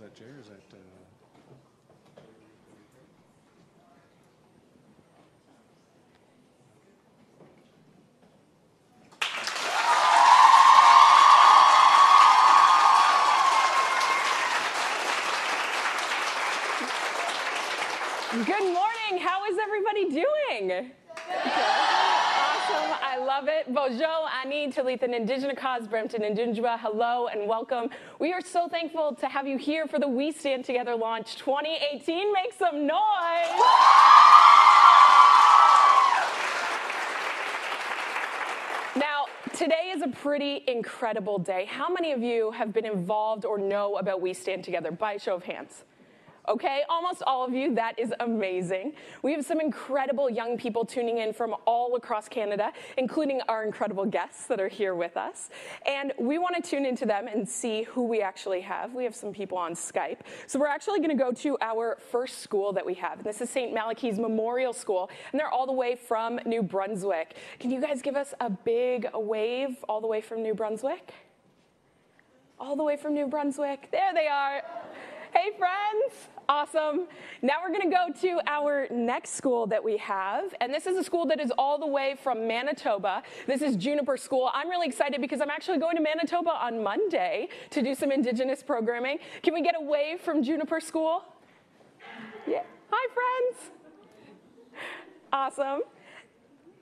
that Jer? Is that... Good morning. How is everybody doing? Awesome. I love it. Bonjour, Ani, Talithan, Indigenous Cause, Brampton, Indigenous. Hello and welcome. We are so thankful to have you here for the We Stand Together launch 2018. Make some noise. Now, today is a pretty incredible day. How many of you have been involved or know about We Stand Together? By a show of hands. Okay, almost all of you. That is amazing. We have some incredible young people tuning in from all across Canada, including our incredible guests that are here with us. And we want to tune into them and see who we actually have. We have some people on Skype. So we're actually going to go to our first school that we have. This is St. Malachy's Memorial School, and they're all the way from New Brunswick. Can you guys give us a big wave all the way from New Brunswick? All the way from New Brunswick. There they are. Hey, friends. Awesome. Now we're going to go to our next school that we have, and this is a school that is all the way from Manitoba. This is Juniper School. I'm really excited because I'm actually going to Manitoba on Monday to do some Indigenous programming. Can we get a wave from Juniper School? Yeah. Hi, friends. Awesome.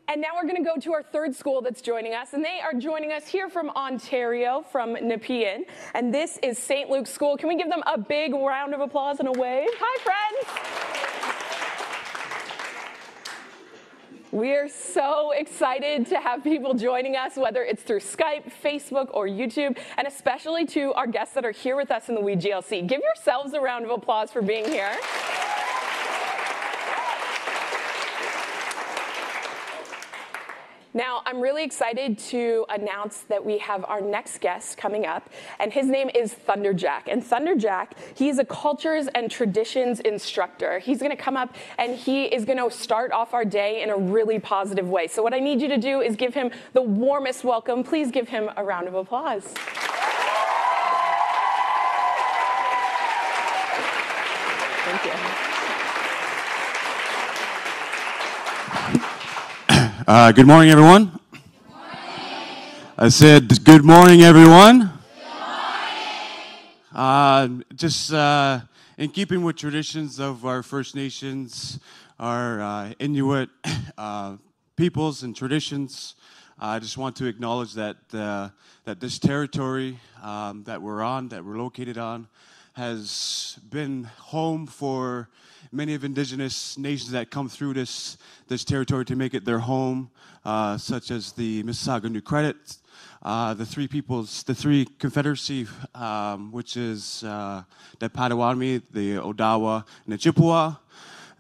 And now we're going to go to our third school that's joining us, and they are joining us here from Ontario, from Nepean, and this is St. Luke's School. Can we give them a big round of applause and a wave? Hi, friends. We are so excited to have people joining us, whether it's through Skype, Facebook, or YouTube, and especially to our guests that are here with us in the WeGLC. Give yourselves a round of applause for being here. Now, I'm really excited to announce that we have our next guest coming up, and his name is Thunderjack. And Thunderjack, he's a cultures and traditions instructor. He's going to come up, and he is going to start off our day in a really positive way. So what I need you to do is give him the warmest welcome. Please give him a round of applause. Thank you. Good morning, everyone. Good morning. I said, good morning, everyone. Good morning. Just in keeping with traditions of our First Nations, our Inuit peoples and traditions, I just want to acknowledge that that this territory that we're located on, has been home for many of Indigenous nations that come through this territory to make it their home, such as the Mississauga New Credit, the three Confederacy, which is the Potawatomi, the Odawa, and the Chippewa,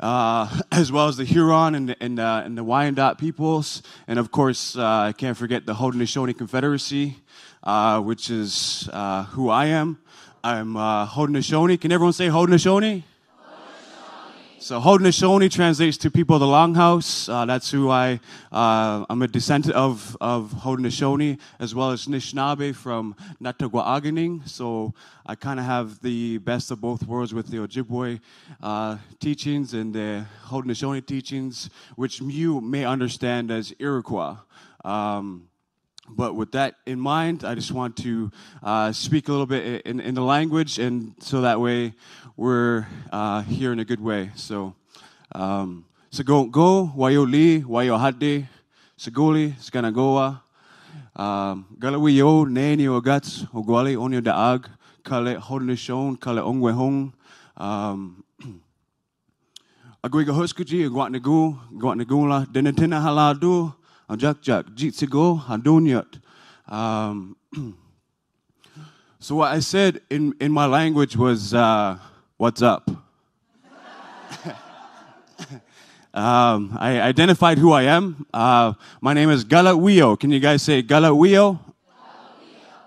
as well as the Huron and the Wyandot peoples, and of course, I can't forget the Haudenosaunee Confederacy, which is who I am. I'm Haudenosaunee. Can everyone say Haudenosaunee? So Haudenosaunee translates to people of the Longhouse. That's who I'm a descendant of Haudenosaunee, as well as Anishinaabe from Natagwa'aganing. So I kind of have the best of both worlds with the Ojibwe teachings and the Haudenosaunee teachings, which you may understand as Iroquois. But with that in mind, I just want to speak a little bit in the language, and so that way we're here in a good way. So, Sago Wayoli Wayohade Sagoli Skanagoa Galawiyo Nani Ogats Ogwali Onyo Daag Kale Hodnishon Kale Ongwehong Agwiga Hoskuji Guatnagula Denatina Haladu Jak Jitsigo Hadunyat. So what I said in my language was, what's up? I identified who I am. My name is Galawio. Can you guys say Galawio?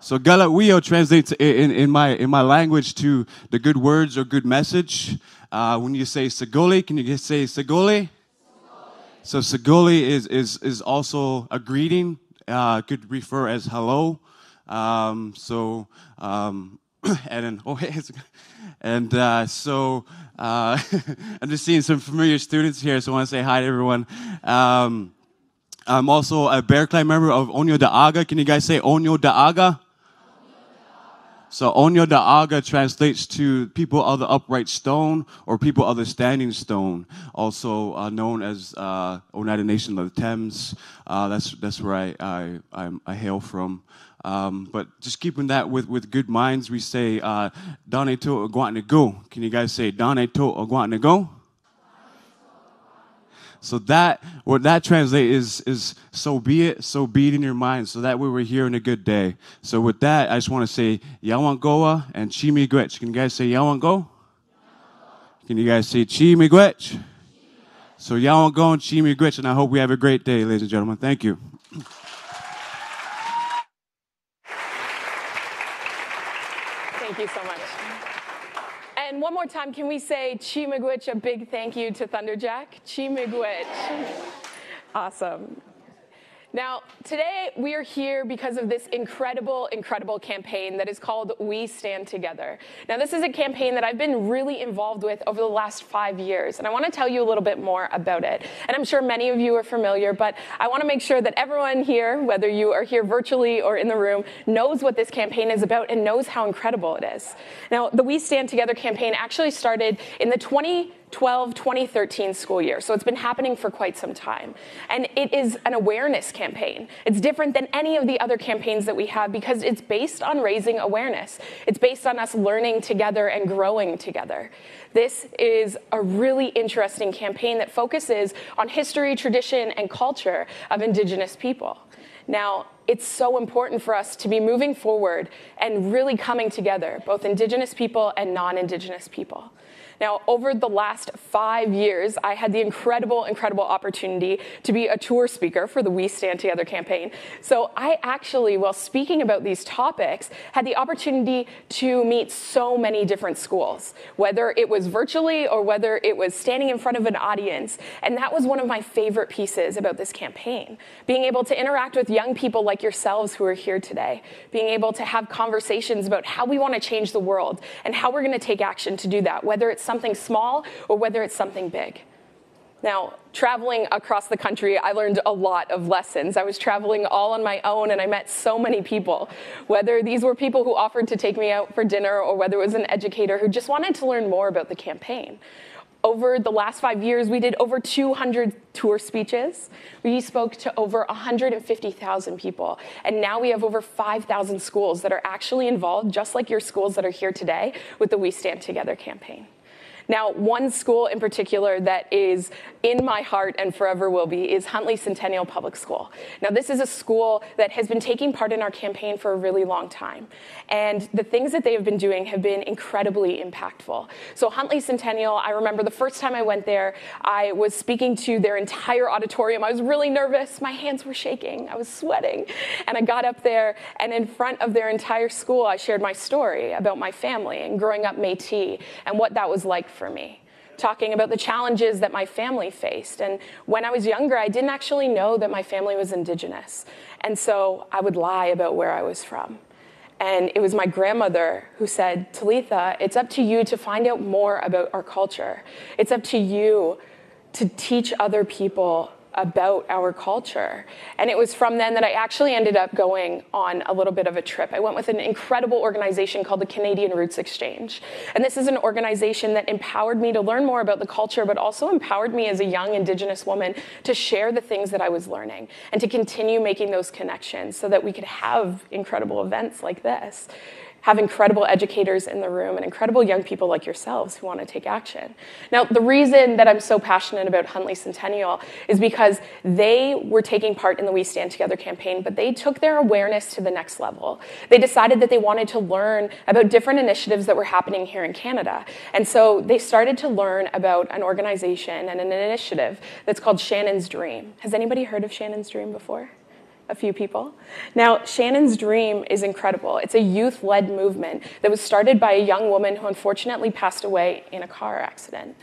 So Galawio translates in my language to the good words or good message. When you say Sagoli, can you say Sagoli? So Sagoli is also a greeting. Could refer as hello. and then, so I'm just seeing some familiar students here, so I want to say hi to everyone. I'm also a Bear Clan member of Onyo Da'aga. Can you guys say Onyo Da'aga? So Onyo Da'aga translates to people of the upright stone or people of the standing stone, also known as Oneida Nation of the Thames. That's where I hail from. But just keeping that with good minds, we say Dane to Aguatnago. Can you guys say Dane to Aguatnago? So what that translates is so be it, so be it in your mind, so that way we're here in a good day. So with that, I just want to say Yawangoa and Chimigwech. Can you guys say Yawango? Can you guys say Chimigwech? So Yawango and Chimigwech, and I hope we have a great day, ladies and gentlemen. Thank you. Thank you so much. And one more time, can we say Chimigwech, a big thank you to Thunderjack? Chimigwech. Awesome. Now, today we are here because of this incredible, incredible campaign that is called We Stand Together. Now, this is a campaign that I've been really involved with over the last 5 years, and I want to tell you a little bit more about it. And I'm sure many of you are familiar, but I want to make sure that everyone here, whether you are here virtually or in the room, knows what this campaign is about and knows how incredible it is. Now, the We Stand Together campaign actually started in the 2012-2013 school year. So it's been happening for quite some time. And it is an awareness campaign. It's different than any of the other campaigns that we have because it's based on raising awareness. It's based on us learning together and growing together. This is a really interesting campaign that focuses on history, tradition, and culture of Indigenous people. Now, it's so important for us to be moving forward and really coming together, both Indigenous people and non-Indigenous people. Now, over the last 5 years, I had the incredible, incredible opportunity to be a tour speaker for the We Stand Together campaign. So I actually, while speaking about these topics, had the opportunity to meet so many different schools, whether it was virtually or whether it was standing in front of an audience. And that was one of my favorite pieces about this campaign, being able to interact with young people like yourselves who are here today, being able to have conversations about how we want to change the world and how we're going to take action to do that, whether it's something small or whether it's something big. Now, traveling across the country, I learned a lot of lessons. I was traveling all on my own, and I met so many people, whether these were people who offered to take me out for dinner or whether it was an educator who just wanted to learn more about the campaign. Over the last 5 years, we did over 200 tour speeches. We spoke to over 150,000 people. And now we have over 5,000 schools that are actually involved, just like your schools that are here today, with the We Stand Together campaign. Now, one school in particular that is in my heart and forever will be is Huntley Centennial Public School. Now, this is a school that has been taking part in our campaign for a really long time. And the things that they have been doing have been incredibly impactful. So Huntley Centennial, I remember the first time I went there, I was speaking to their entire auditorium. I was really nervous. My hands were shaking. I was sweating. And I got up there, and in front of their entire school, I shared my story about my family and growing up Métis and what that was like for me, talking about the challenges that my family faced. And when I was younger, I didn't actually know that my family was Indigenous. And so I would lie about where I was from. And it was my grandmother who said, Talitha, it's up to you to find out more about our culture. It's up to you to teach other people about our culture. And it was from then that I actually ended up going on a little bit of a trip. I went with an incredible organization called the Canadian Roots Exchange. And this is an organization that empowered me to learn more about the culture, but also empowered me as a young Indigenous woman to share the things that I was learning and to continue making those connections so that we could have incredible events like this, have incredible educators in the room and incredible young people like yourselves who want to take action. Now, the reason that I'm so passionate about Huntley Centennial is because they were taking part in the We Stand Together campaign, but they took their awareness to the next level. They decided that they wanted to learn about different initiatives that were happening here in Canada. And so they started to learn about an organization and an initiative that's called Shannon's Dream. Has anybody heard of Shannon's Dream before? A few people. Now, Shannon's Dream is incredible. It's a youth-led movement that was started by a young woman who unfortunately passed away in a car accident.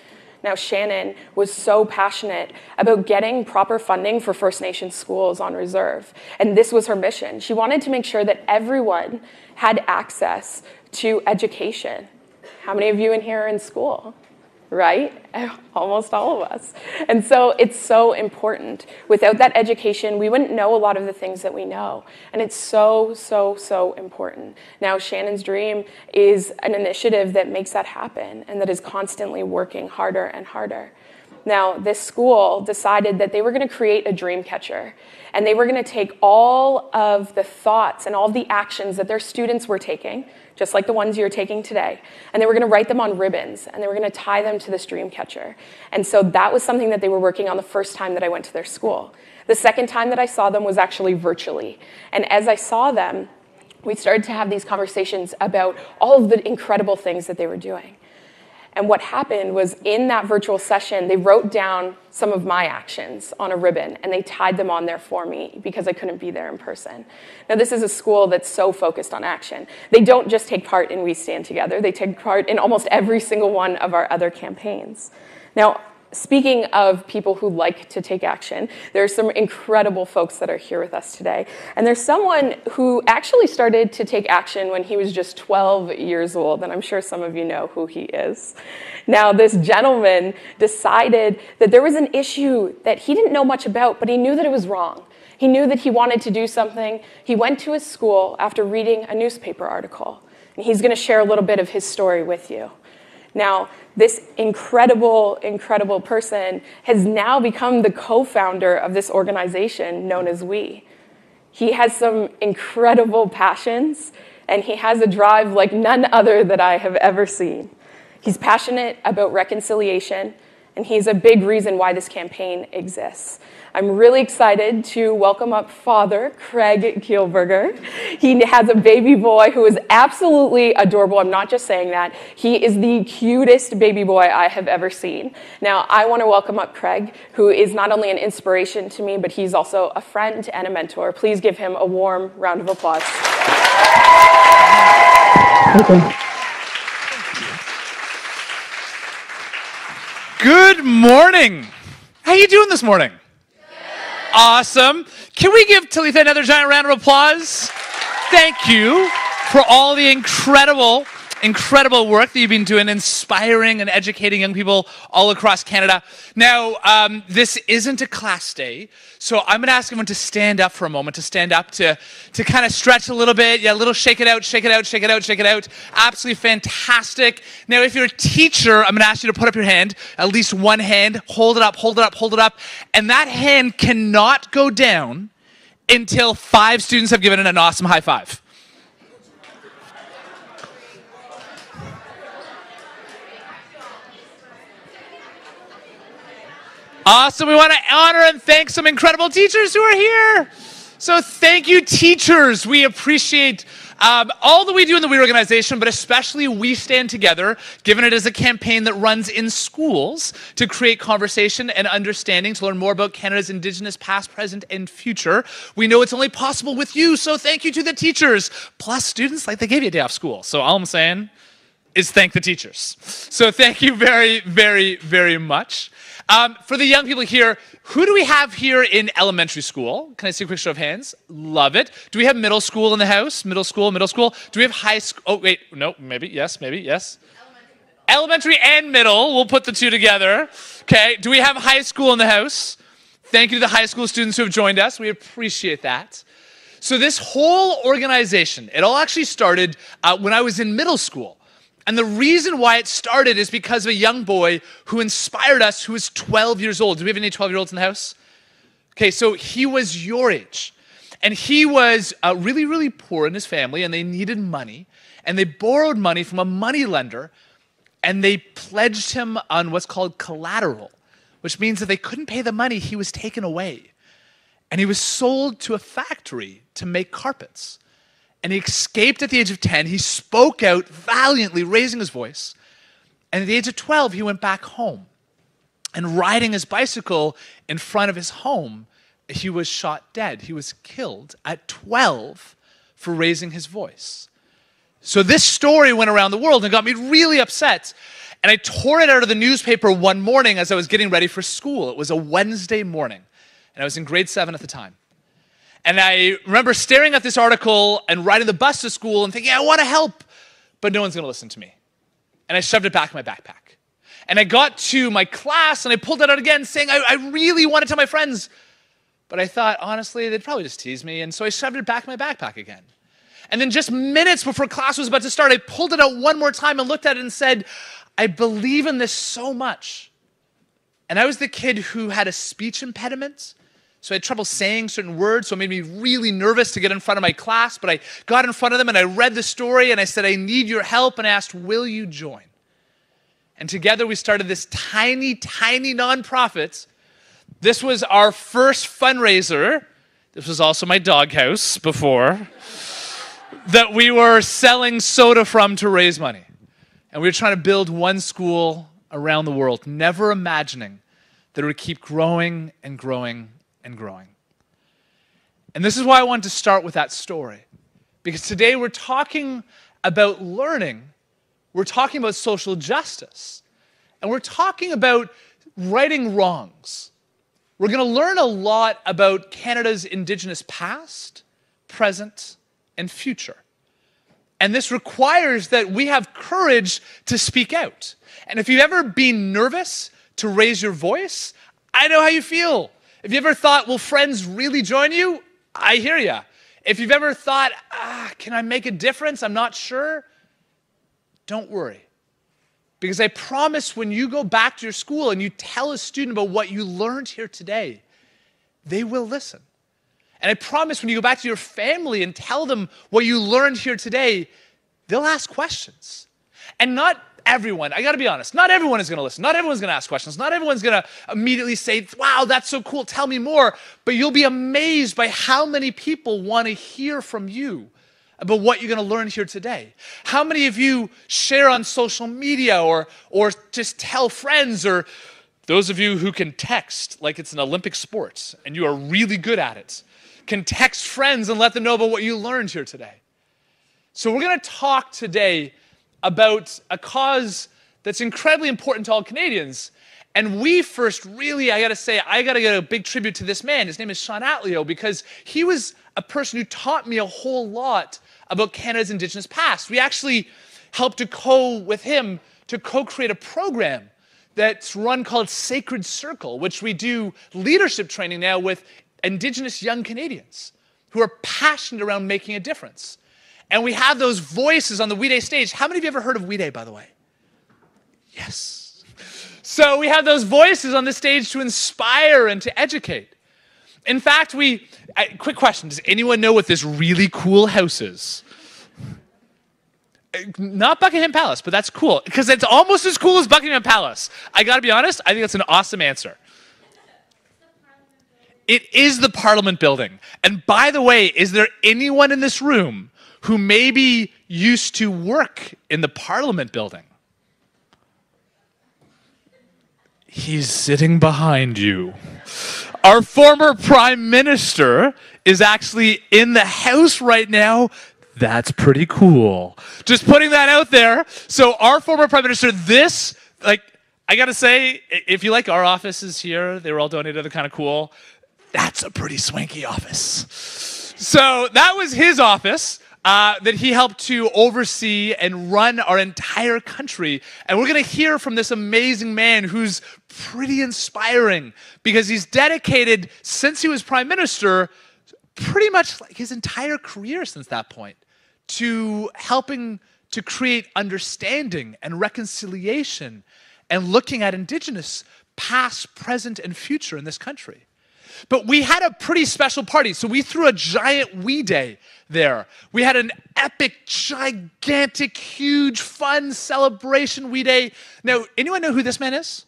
Now, Shannon was so passionate about getting proper funding for First Nations schools on reserve, and this was her mission. She wanted to make sure that everyone had access to education. How many of you in here are in school? Right? Almost all of us. And so it's so important. Without that education, we wouldn't know a lot of the things that we know. And it's so, so, so important. Now, Shannon's Dream is an initiative that makes that happen and that is constantly working harder and harder. Now, this school decided that they were going to create a dream catcher, and they were going to take all of the thoughts and all of the actions that their students were taking, just like the ones you're taking today, and they were going to write them on ribbons, and they were going to tie them to this dream catcher. And so that was something that they were working on the first time that I went to their school. The second time that I saw them was actually virtually. And as I saw them, we started to have these conversations about all of the incredible things that they were doing. And what happened was in that virtual session, they wrote down some of my actions on a ribbon, and they tied them on there for me because I couldn't be there in person. Now, this is a school that's so focused on action. They don't just take part in We Stand Together. They take part in almost every single one of our other campaigns. Now, speaking of people who like to take action, there are some incredible folks that are here with us today. And there's someone who actually started to take action when he was just 12 years old, and I'm sure some of you know who he is. Now, this gentleman decided that there was an issue that he didn't know much about, but he knew that it was wrong. He knew that he wanted to do something. He went to his school after reading a newspaper article, and he's going to share a little bit of his story with you. Now, this incredible, incredible person has now become the co-founder of this organization known as We. He has some incredible passions, and he has a drive like none other that I have ever seen. He's passionate about reconciliation, and he's a big reason why this campaign exists. I'm really excited to welcome up Father Craig Kielburger. He has a baby boy who is absolutely adorable. I'm not just saying that. He is the cutest baby boy I have ever seen. Now, I want to welcome up Craig, who is not only an inspiration to me, but he's also a friend and a mentor. Please give him a warm round of applause. Thank you. Good morning. How you doing this morning? Awesome. Can we give Talitha another giant round of applause? Thank you for all the incredible work that you've been doing, inspiring and educating young people all across Canada. Now, this isn't a class day, so I'm going to ask everyone to stand up for a moment, to kind of stretch a little bit. Yeah, a little shake it out, shake it out, shake it out, shake it out. Absolutely fantastic. Now, if you're a teacher, I'm going to ask you to put up your hand, at least one hand. Hold it up, hold it up, hold it up. And that hand cannot go down until 5 students have given it an awesome high five. Awesome. We want to honor and thank some incredible teachers who are here. So thank you, teachers. We appreciate all that we do in the We organization, but especially We Stand Together, given it as a campaign that runs in schools to create conversation and understanding, to learn more about Canada's Indigenous past, present, and future. We know it's only possible with you, so thank you to the teachers. Plus students, like they gave you a day off school. So all I'm saying is thank the teachers. So thank you very, very, very much. For the young people here, who do we have here in elementary school? Can I see a quick show of hands? Love it. Do we have middle school in the house? Middle school, middle school. Do we have high school? Oh, wait, no, maybe, yes. Elementary and middle. We'll put the two together. Okay, do we have high school in the house? Thank you to the high school students who have joined us. We appreciate that. So this whole organization, it all actually started when I was in middle school. And the reason why it started is because of a young boy who inspired us, who was 12 years old. Do we have any 12-year-olds in the house? Okay, so he was your age. And he was really, really poor in his family, and they needed money. And they borrowed money from a money lender, and they pledged him on what's called collateral, which means that they couldn't pay the money, he was taken away. And he was sold to a factory to make carpets. And he escaped at the age of 10. He spoke out valiantly, raising his voice. And at the age of 12, he went back home. And riding his bicycle in front of his home, he was shot dead. He was killed at 12 for raising his voice. So this story went around the world and got me really upset. And I tore it out of the newspaper one morning as I was getting ready for school. It was a Wednesday morning, and I was in grade 7 at the time. And I remember staring at this article and riding the bus to school and thinking, I want to help, but no one's going to listen to me. And I shoved it back in my backpack. And I got to my class and I pulled it out again saying, I really want to tell my friends. But I thought, honestly, they'd probably just tease me. And so I shoved it back in my backpack again. And then just minutes before class was about to start, I pulled it out one more time and looked at it and said, I believe in this so much. And I was the kid who had a speech impediment. So I had trouble saying certain words, so it made me really nervous to get in front of my class. But I got in front of them and I read the story and I said, I need your help. And I asked, will you join? And together we started this tiny, tiny nonprofit. This was our first fundraiser. This was also my doghouse before. That we were selling soda from to raise money. And we were trying to build one school around the world, never imagining that it would keep growing and growing and growing. And this is why I wanted to start with that story. Because today we're talking about learning. We're talking about social justice. And we're talking about righting wrongs. We're going to learn a lot about Canada's Indigenous past, present, and future. And this requires that we have courage to speak out. And if you've ever been nervous to raise your voice, I know how you feel. If you ever thought, will friends really join you? I hear you. If you've ever thought, can I make a difference? I'm not sure. Don't worry. Because I promise when you go back to your school and you tell a student about what you learned here today, they will listen. And I promise when you go back to your family and tell them what you learned here today, they'll ask questions. And not everyone, I gotta be honest, not everyone is gonna listen. Not everyone's gonna ask questions. Not everyone's gonna immediately say, wow, that's so cool, tell me more. But you'll be amazed by how many people wanna hear from you about what you're gonna learn here today. How many of you share on social media or just tell friends, or those of you who can text like it's an Olympic sport and you are really good at it, can text friends and let them know about what you learned here today. So we're gonna talk today about a cause that's incredibly important to all Canadians. And we first really, I gotta give a big tribute to this man. His name is Sean Atleo, because he was a person who taught me a whole lot about Canada's Indigenous past. We actually helped to co-create a program that's run called Sacred Circle, which we do leadership training now with Indigenous young Canadians who are passionate around making a difference. And we have those voices on the We Day stage. How many of you ever heard of We Day, by the way? Yes. So we have those voices on the stage to inspire and to educate. In fact, quick question, does anyone know what this really cool house is? Not Buckingham Palace, but that's cool, because it's almost as cool as Buckingham Palace. I gotta be honest, I think that's an awesome answer. It is the Parliament building. And by the way, is there anyone in this room who maybe used to work in the Parliament building? He's sitting behind you. Our former Prime Minister is actually in the house right now. That's pretty cool. Just putting that out there. So our former Prime Minister, I gotta say, if you like our offices here, they were all donated, they're kind of cool. That's a pretty swanky office. So that was his office. That he helped to oversee and run our entire country. And we're going to hear from this amazing man who's pretty inspiring, because he's dedicated, since he was Prime Minister, pretty much like his entire career since that point, to helping to create understanding and reconciliation and looking at Indigenous past, present, and future in this country. But we had a pretty special party, so we threw a giant We Day there. We had an epic, gigantic, huge, fun celebration We Day. Now, anyone know who this man is?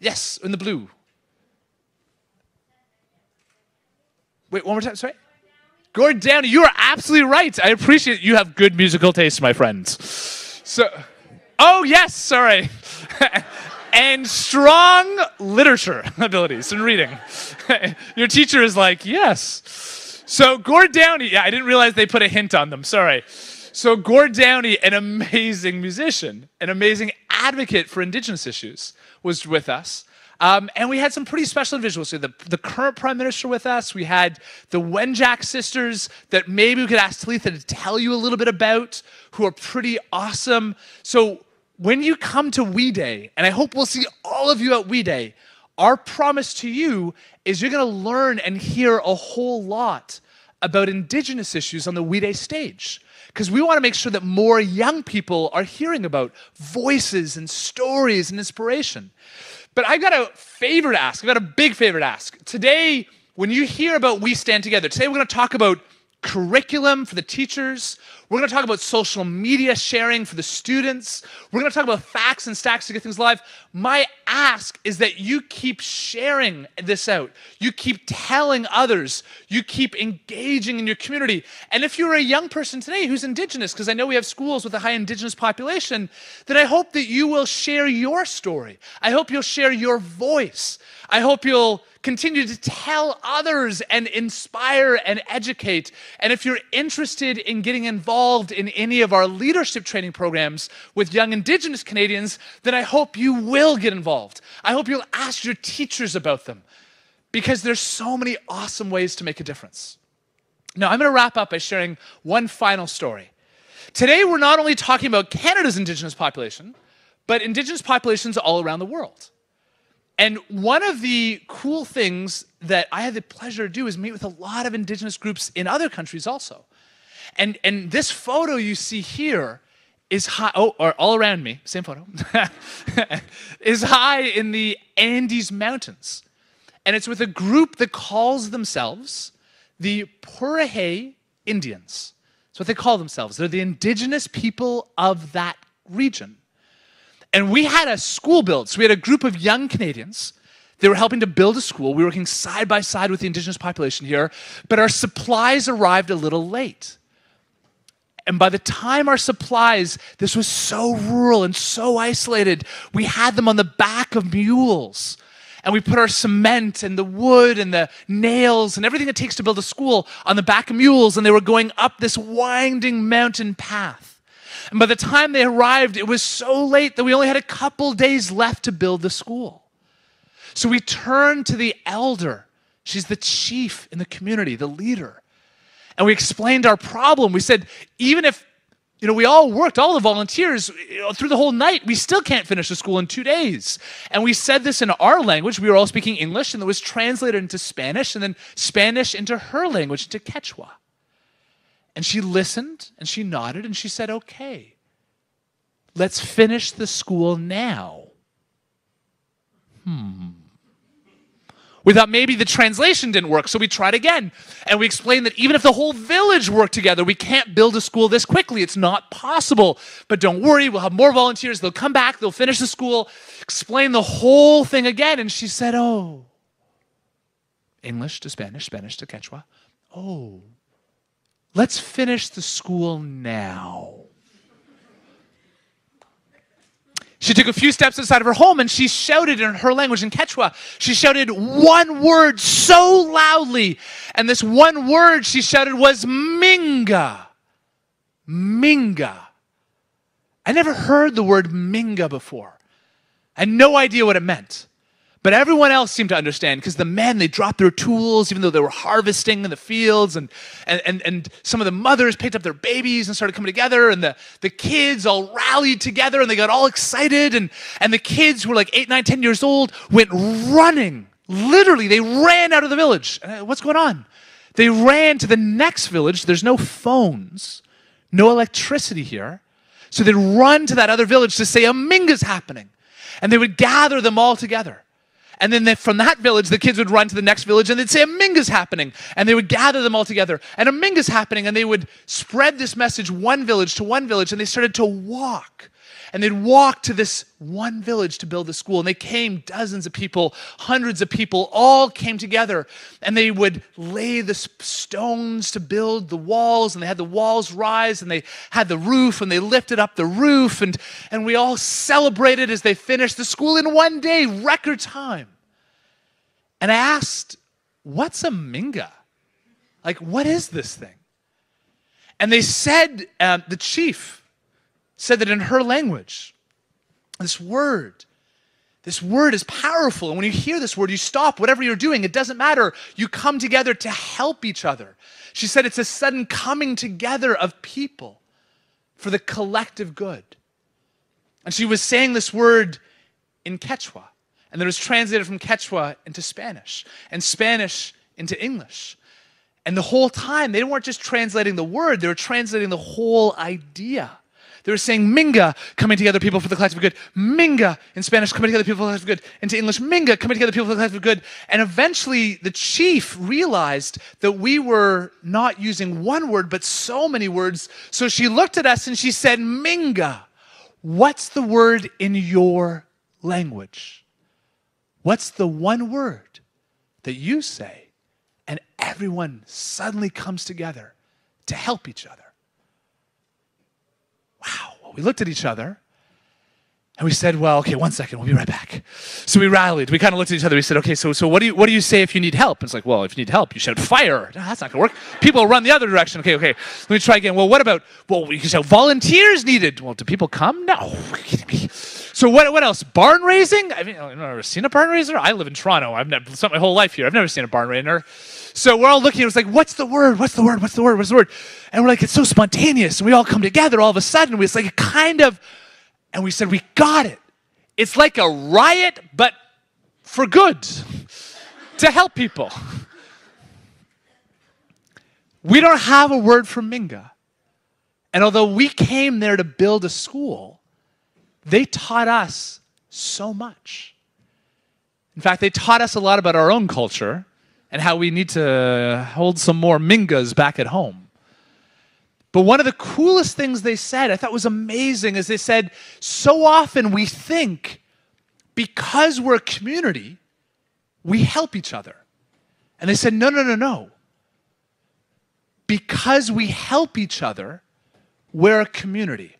Yes, in the blue. Wait, one more time, sorry? Gord Downey, you are absolutely right. I appreciate it. You have good musical taste, my friends. So, oh yes, sorry. And strong literature abilities and reading. Your teacher is like, yes. So Gord Downey, yeah, I didn't realize they put a hint on them, sorry. So Gord Downey, an amazing musician, an amazing advocate for Indigenous issues, was with us. And we had some pretty special individuals. So the current Prime Minister with us. We had the Wenjack sisters that maybe we could ask Talitha to tell you a little bit about, who are pretty awesome. So when you come to We Day, and I hope we'll see all of you at We Day, our promise to you is you're going to learn and hear a whole lot about Indigenous issues on the We Day stage. Because we want to make sure that more young people are hearing about voices and stories and inspiration. But I've got a favor to ask. I've got a big favor to ask. Today, when you hear about We Stand Together, today we're going to talk about curriculum for the teachers. We're going to talk about social media sharing for the students. We're going to talk about facts and stacks to get things live. My ask is that you keep sharing this out. You keep telling others. You keep engaging in your community. And if you're a young person today who's Indigenous, because I know we have schools with a high Indigenous population, then I hope that you will share your story. I hope you'll share your voice. I hope you'll continue to tell others and inspire and educate. And if you're interested in getting involved in any of our leadership training programs with young Indigenous Canadians, then I hope you will get involved. I hope you'll ask your teachers about them, because there's so many awesome ways to make a difference. Now, I'm going to wrap up by sharing one final story. Today, we're not only talking about Canada's Indigenous population, but Indigenous populations all around the world. And one of the cool things that I had the pleasure to do is meet with a lot of Indigenous groups in other countries also. And this photo you see here is high, or all around me, same photo, is high in the Andes Mountains. And it's with a group that calls themselves the Purahe Indians. That's what they call themselves. They're the Indigenous people of that region. And we had a school built. So we had a group of young Canadians. They were helping to build a school. We were working side by side with the Indigenous population here, but our supplies arrived a little late. And by the time our supplies, this was so rural and so isolated, we had them on the back of mules. And we put our cement and the wood and the nails and everything it takes to build a school on the back of mules, and they were going up this winding mountain path. And by the time they arrived, it was so late that we only had a couple days left to build the school. So we turned to the elder. She's the chief in the community, the leader. And we explained our problem. We said, even if we all worked, all the volunteers, through the whole night, we still can't finish the school in 2 days. And we said this in our language. We were all speaking English, and it was translated into Spanish, and then Spanish into her language, into Quechua. And she listened, and she nodded, and she said, okay, let's finish the school now. We thought maybe the translation didn't work, so we tried again. And we explained that even if the whole village worked together, we can't build a school this quickly. It's not possible. But don't worry, we'll have more volunteers. They'll come back, they'll finish the school, explain the whole thing again. And she said, oh, English to Spanish, Spanish to Quechua. Oh, let's finish the school now. She took a few steps inside of her home and she shouted in her language, in Quechua. She shouted one word so loudly. And this one word she shouted was Minga. Minga. I never heard the word Minga before. I had no idea what it meant. But everyone else seemed to understand, because the men, they dropped their tools even though they were harvesting in the fields, and some of the mothers picked up their babies and started coming together, and the kids all rallied together and they got all excited, and the kids who were like 8, 9, 10 years old went running. Literally, they ran out of the village. What's going on? They ran to the next village. There's no phones, no electricity here. So they'd run to that other village to say a Minga's happening. And they would gather them all together. And then from that village, the kids would run to the next village and they'd say, a Minga's happening. And they would gather them all together. And a Minga's happening. And they would spread this message one village to one village. And they started to walk. And they'd walk to this one village to build the school. And they came, dozens of people, hundreds of people, all came together. And they would lay the stones to build the walls. And they had the walls rise. And they had the roof. And they lifted up the roof. And we all celebrated as they finished the school in one day, record time. And I asked, what's a Minga? Like, what is this thing? And they said, the chief said that in her language, This word is powerful. And when you hear this word, you stop whatever you're doing. It doesn't matter. You come together to help each other. She said it's a sudden coming together of people for the collective good. And she was saying this word in Quechua. And then it was translated from Quechua into Spanish, and Spanish into English. And the whole time, they weren't just translating the word, they were translating the whole idea. They were saying Minga, coming together people for the collective good. Minga, in Spanish, coming together people for the collective good. Into English, Minga, coming together people for the collective good. And eventually, the chief realized that we were not using one word, but so many words. So she looked at us and she said, Minga, what's the word in your language? What's the one word that you say? And everyone suddenly comes together to help each other. Wow. Well, we looked at each other and we said, well, okay, 1 second, we'll be right back. So we rallied. We kind of looked at each other. We said, okay, so what do you say if you need help? And it's like, well, if you need help, you shout fire. No, that's not going to work. People will run the other direction. Okay. Let me try again. Well, what about, we can shout volunteers needed. Well, do people come? No. Are you kidding me? So what else? Barn raising? I mean, I've never seen a barn raiser. I live in Toronto. I've never spent my whole life here. I've never seen a barn raiser. So we're all looking. It was like, what's the word? What's the word? What's the word? What's the word? And we're like, it's so spontaneous. And we all come together all of a sudden. It's like and we said, we got it. It's like a riot, but for good, to help people. We don't have a word for Minga. And although we came there to build a school, they taught us so much. In fact, they taught us a lot about our own culture and how we need to hold some more Mingas back at home. But one of the coolest things they said, I thought was amazing, is they said, so often we think because we're a community, we help each other. And they said, no. Because we help each other, we're a community.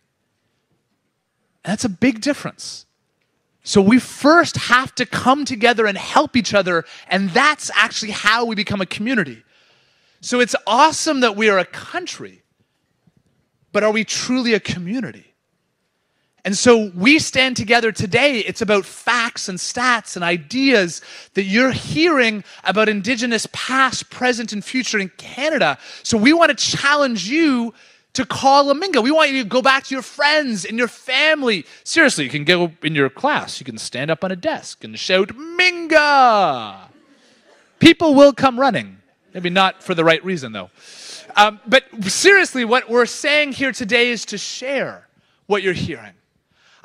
And that's a big difference. So we first have to come together and help each other, and that's actually how we become a community. So it's awesome that we are a country, but are we truly a community? And so we stand together today. It's about facts and stats and ideas that you're hearing about Indigenous past, present, and future in Canada. So we want to challenge you to call a Minga. We want you to go back to your friends and your family. Seriously, you can go in your class. You can stand up on a desk and shout, Minga! People will come running. Maybe not for the right reason, though. But seriously, what we're saying here today is to share what you're hearing.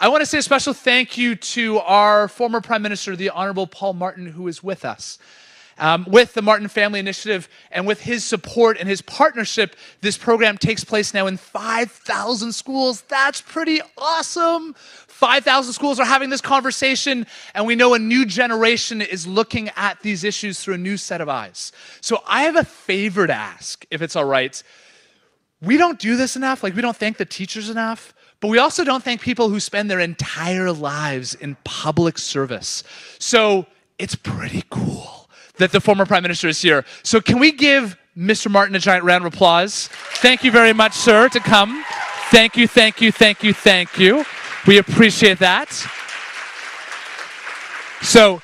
I want to say a special thank you to our former Prime Minister, the Honourable Paul Martin, who is with us. With the Martin Family Initiative and with his support and his partnership, this program takes place now in 5,000 schools. That's pretty awesome. 5,000 schools are having this conversation, and we know a new generation is looking at these issues through a new set of eyes. So I have a favor to ask, if it's all right. We don't do this enough. We don't thank the teachers enough. But we also don't thank people who spend their entire lives in public service. So it's pretty cool that the former Prime Minister is here. So can we give Mr. Martin a giant round of applause? Thank you very much, sir, to come. Thank you. We appreciate that. So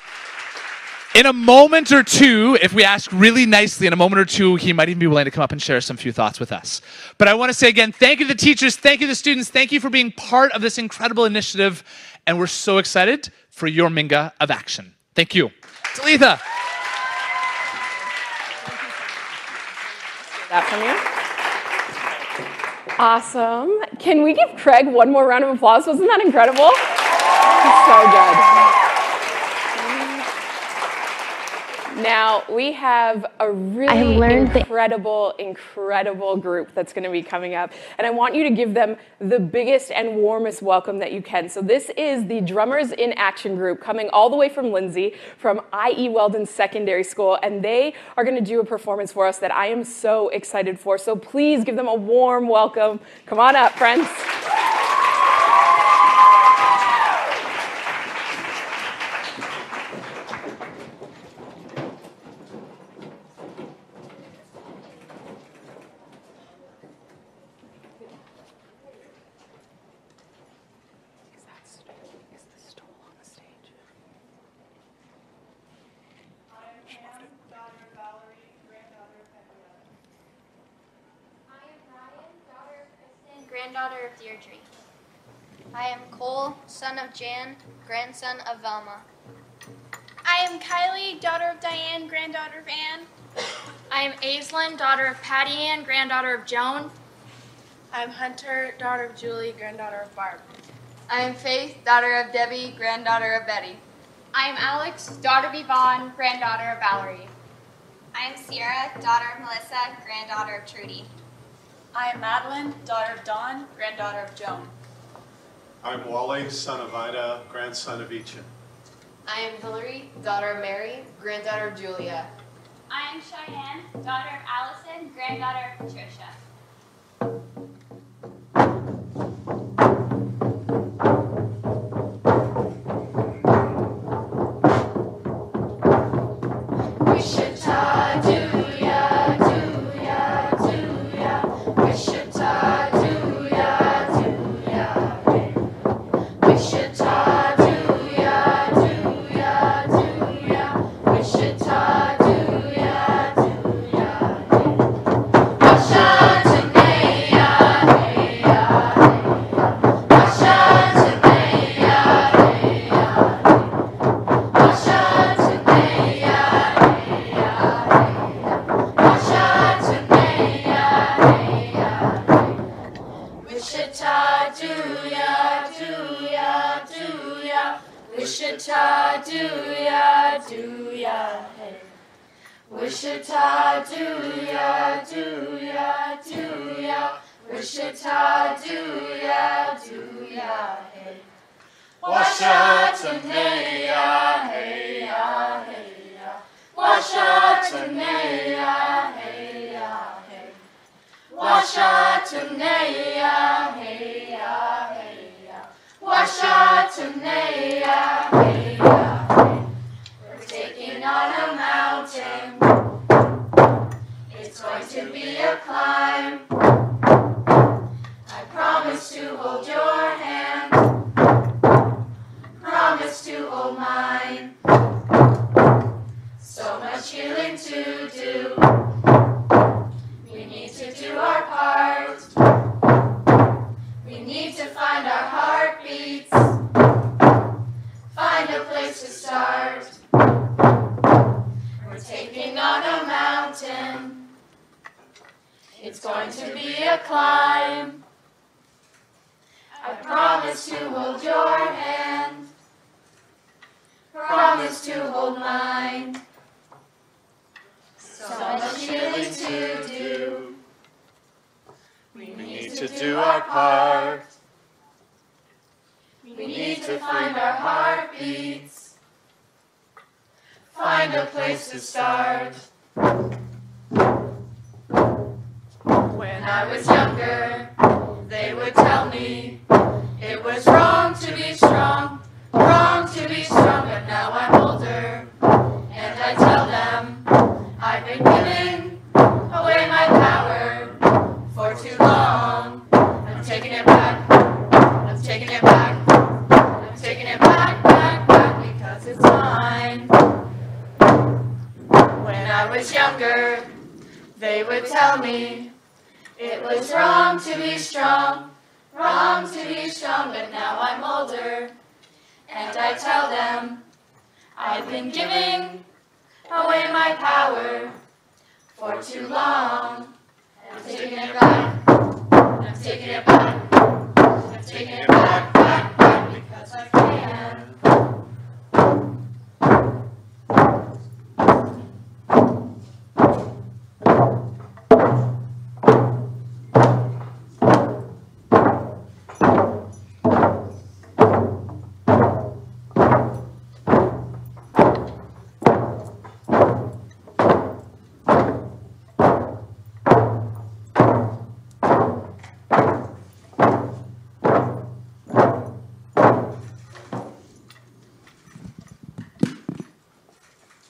in a moment or two, if we ask really nicely, in a moment or two, he might even be willing to come up and share some few thoughts with us. But I want to say again, thank you to the teachers, thank you to the students, thank you for being part of this incredible initiative, and we're so excited for your Minga of action. Thank you. Talitha. That from you. Awesome. Can we give Craig one more round of applause? Wasn't that incredible? So good. Now, we have a really incredible group that's going to be coming up, and I want you to give them the biggest and warmest welcome that you can. So this is the Drummers in Action group coming all the way from Lindsay, from IE Weldon Secondary School, and they are going to do a performance for us that I am so excited for. So please give them a warm welcome. Come on up, friends. granddaughter of Deirdre. I am Cole, son of Jan, grandson of Velma. I am Kylie, daughter of Diane, granddaughter of Anne. I am Aislinn, daughter of Patty Ann, granddaughter of Joan. I am Hunter, daughter of Julie, granddaughter of Barb. I am Faith, daughter of Debbie, granddaughter of Betty. I am Alex, daughter of Yvonne, granddaughter of Valerie. I am Sierra, daughter of Melissa, granddaughter of Trudy. I am Madeline, daughter of Dawn, granddaughter of Joan. I'm Wally, son of Ida, grandson of Eachin. I am Hillary, daughter of Mary, granddaughter of Julia. I am Cheyenne, daughter of Allison, granddaughter of Patricia. We're taking on a mountain. It's going to be a climb. I promise to hold your hand. Promise to hold mine. So much healing to do. We need to do our part. We need to find our heartbeats. Find a place to start. We're taking on a mountain. It's going to be a climb. I promise to hold your hand. Promise to hold mine. So much healing to do. We need to do our part. We need to find our heartbeats. Find a place to start. When I was younger, they would tell me it was wrong to be strong, wrong to be strong, but now I'm older, and I tell them I've been giving away my power for too long. I'm taking it back, I'm taking it back, I'm taking it back, back, back, because it's mine. When I was younger, they would tell me it was wrong to be strong, wrong to be strong, but now I'm older, and I tell them I've been giving away my power for too long. I'm taking it back, I'm taking it back, I'm taking it back, back, back, because I can.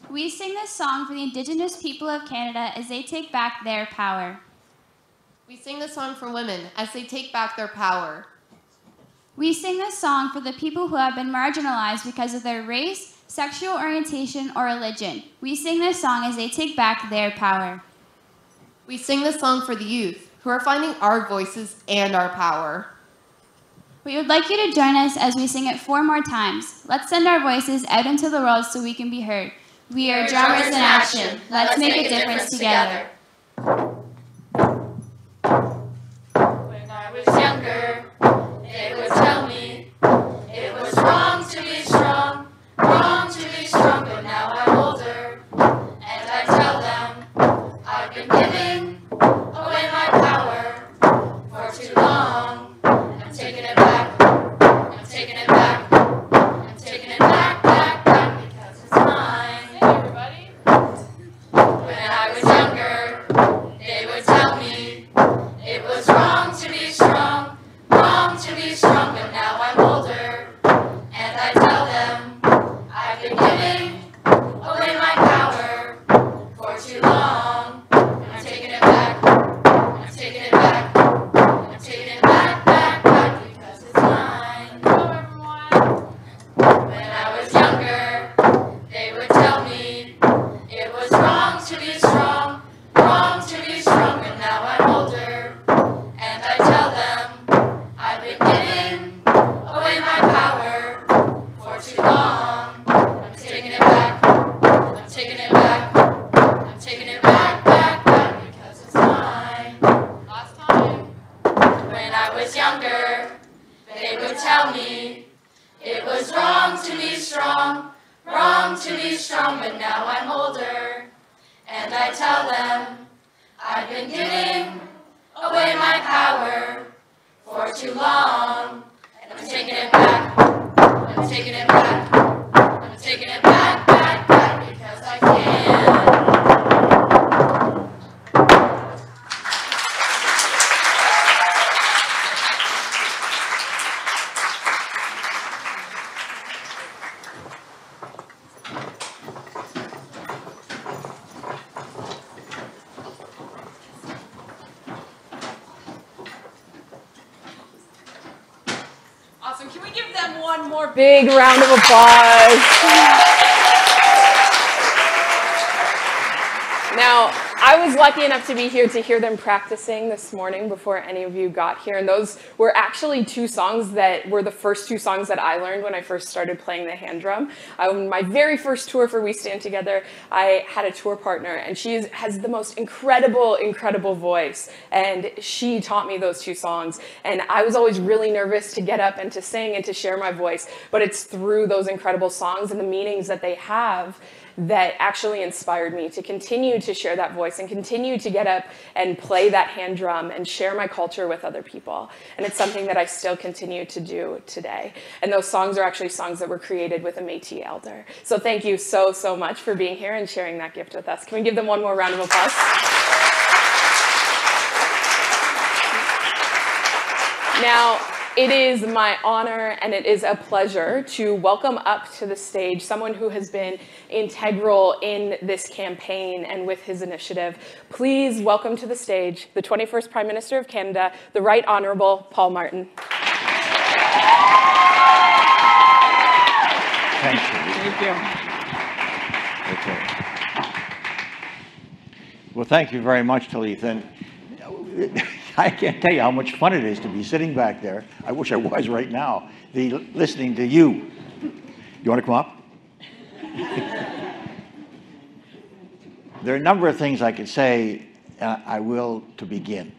We sing this song for the Indigenous people of Canada as they take back their power. We sing this song for women as they take back their power. We sing this song for the people who have been marginalized because of their race, sexual orientation, or religion. We sing this song as they take back their power. We sing this song for the youth who are finding our voices and our power. We would like you to join us as we sing it 4 more times. Let's send our voices out into the world so we can be heard. We are drummers in action. Let's make a difference together. When I was younger, they would tell me it was wrong to be strong, but now I'm older, and I tell them I've been giving away my power for too long. I'm taking it back, I'm taking it back, I'm taking it back, back, because it's mine. Hey, everybody. When I was younger, they would tell me it was wrong to be strong, but now I'm older, and I tell them I've been giving away my power for too long. I'm taking it back, I'm taking it back, I'm taking it back, back, back, because it's mine. Hello, everyone. When I was younger, they would tell me it was wrong to be strong, but now I'm older, and I tell them I've been giving away my power for too long. I'm taking it back, I'm taking it back, I'm taking it back, back, back, because it's mine. Last time. When I was younger, they would tell me it was wrong to be strong, but now I'm older, and I tell them I've been giving away my power for too long, and I'm taking it back, I'm taking it back, I'm taking it back, back, back, because I can. Awesome. Can we give them one more big round of applause? Now, I was lucky enough to be here to hear them practicing this morning before any of you got here. And those were actually 2 songs that were the first 2 songs that I learned when I first started playing the hand drum. My very first tour for We Stand Together, I had a tour partner, and she has the most incredible voice. And she taught me those 2 songs. And I was always really nervous to get up and to sing and to share my voice. But it's through those incredible songs and the meanings that they have that actually inspired me to continue to share that voice and continue to get up and play that hand drum and share my culture with other people. And it's something that I still continue to do today. And those songs are actually songs that were created with a Métis elder. So thank you so much for being here and sharing that gift with us. Can we give them one more round of applause? Now, it is my honor and it is a pleasure to welcome up to the stage someone who has been integral in this campaign and with his initiative. Please welcome to the stage the 21st Prime Minister of Canada, the Right Honourable Paul Martin. Thank you. Thank you. Okay. Well, thank you very much, Talitha. And I can't tell you how much fun it is to be sitting back there. I wish I was right now, listening to you. You want to come up? There are a number of things I could say, I will to begin.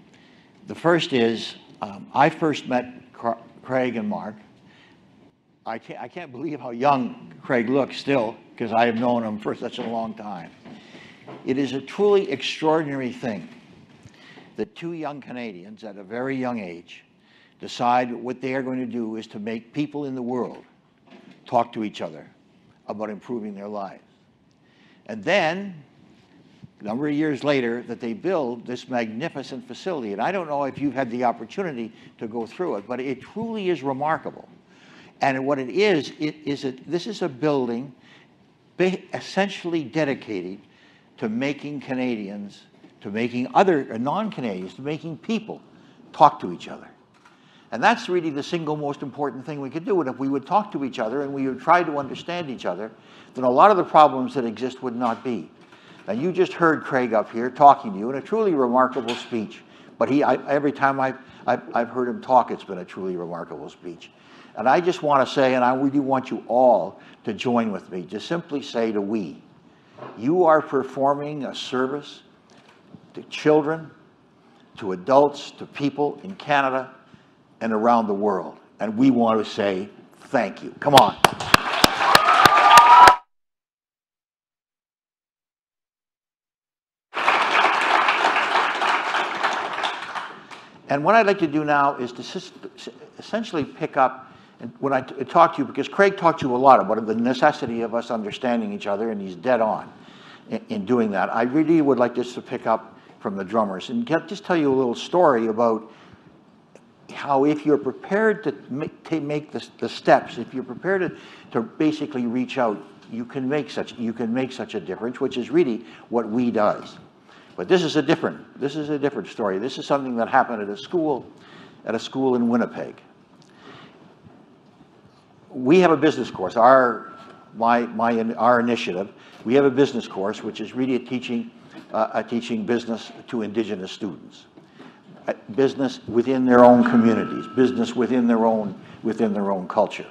The first is, I first met Craig and Marc. I can't believe how young Craig looks still, because I have known him for such a long time. It is a truly extraordinary thing that 2 young Canadians at a very young age decide what they are going to do is to make people in the world talk to each other about improving their lives. And then, a number of years later, that they build this magnificent facility. And I don't know if you've had the opportunity to go through it, but it truly is remarkable. And what it is this is a building essentially dedicated to making Canadians, to making other non-Canadians, to making people talk to each other. And that's really the single most important thing we could do. And if we would talk to each other and we would try to understand each other, then a lot of the problems that exist would not be. And you just heard Craig up here talking to you in a truly remarkable speech, But every time I've heard him talk, it's been a truly remarkable speech. And I just want to say, and I really want you all to join with me, to simply say to we, you are performing a service to children, to adults, to people in Canada and around the world. And we want to say thank you. Come on. And what I'd like to do now is to essentially pick up, and when I talk to you, because Craig talked to you a lot about the necessity of us understanding each other, and he's dead on in doing that. I really would like just to pick up from the drummers and just tell you a little story about how if you're prepared to make the steps, if you're prepared to basically reach out, you can make such a difference, which is really what we does. But this is a different story. This is something that happened at a school in Winnipeg. We have a business course. Our initiative. We have a business course, which is really teaching business to Indigenous students, business within their own communities, business within their own culture.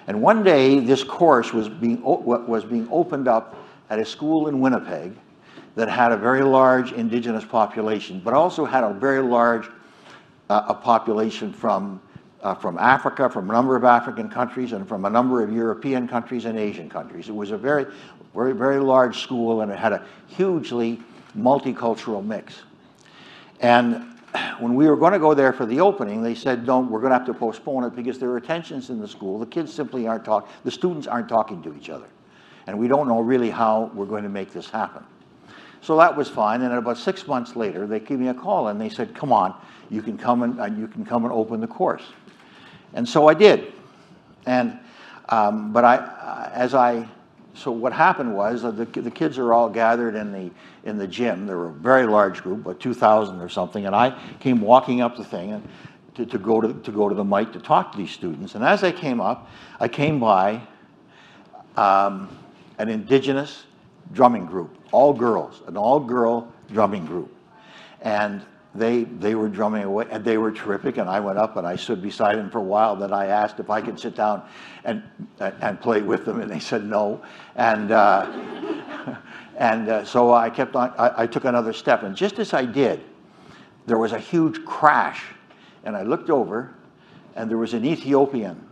And one day, this course was being opened up at a school in Winnipeg that had a very large Indigenous population, but also had a very large population from Africa, from a number of African countries, and from a number of European countries and Asian countries. It was a very, very, very large school, and it had a hugely multicultural mix. And when we were going to go there for the opening, they said, no, we're going to have to postpone it because there are tensions in the school. The kids simply aren't talking, the students aren't talking to each other. And we don't know really how we're going to make this happen. So that was fine, and about 6 months later, they gave me a call and they said, "Come on, you can come and open the course." And so I did. And so what happened was the kids are all gathered in the gym. There were a very large group, about 2,000 or something, and I came walking up the thing and to go to the mic to talk to these students. And as I came up, I came by an Indigenous drumming group, all girls, an all-girl drumming group. And they were drumming away, and they were terrific, and I went up and I stood beside them for a while. Then I asked if I could sit down and play with them, and they said no. And so I kept on, I took another step, and just as I did, there was a huge crash, and I looked over, and there was an Ethiopian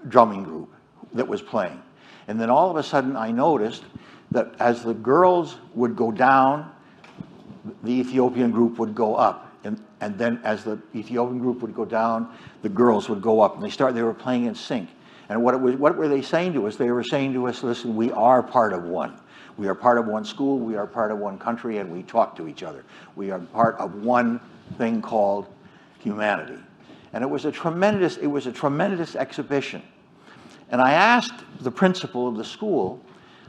drumming group that was playing. And then all of a sudden I noticed that as the girls would go down, the Ethiopian group would go up. And then as the Ethiopian group would go down, the girls would go up. And they were playing in sync. And what were they saying to us? They were saying to us, listen, we are part of one. We are part of one school, we are part of one country, and we talk to each other. We are part of one thing called humanity. And it was a tremendous exhibition. And I asked the principal of the school,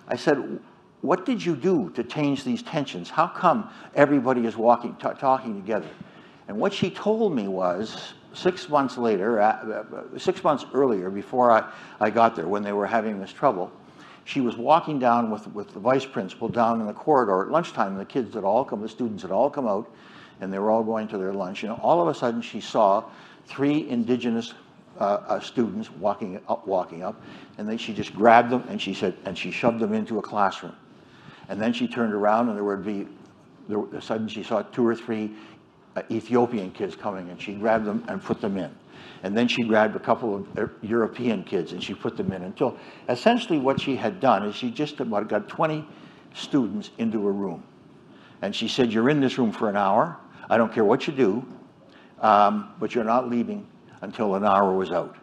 I said, what did you do to change these tensions? How come everybody is talking together? And what she told me was 6 months later, 6 months earlier, before I got there, when they were having this trouble, she was walking down with the vice principal down in the corridor at lunchtime. And the students had all come out, and they were all going to their lunch. And all of a sudden, she saw 3 Indigenous students walking up, and then she just grabbed them and she shoved them into a classroom. And then she turned around, and suddenly she saw 2 or 3 Ethiopian kids coming, and she grabbed them and put them in. And then she grabbed a couple of European kids and she put them in, until essentially what she had done is she just about got 20 students into a room. And she said, you're in this room for an hour. I don't care what you do, but you're not leaving until an hour was out.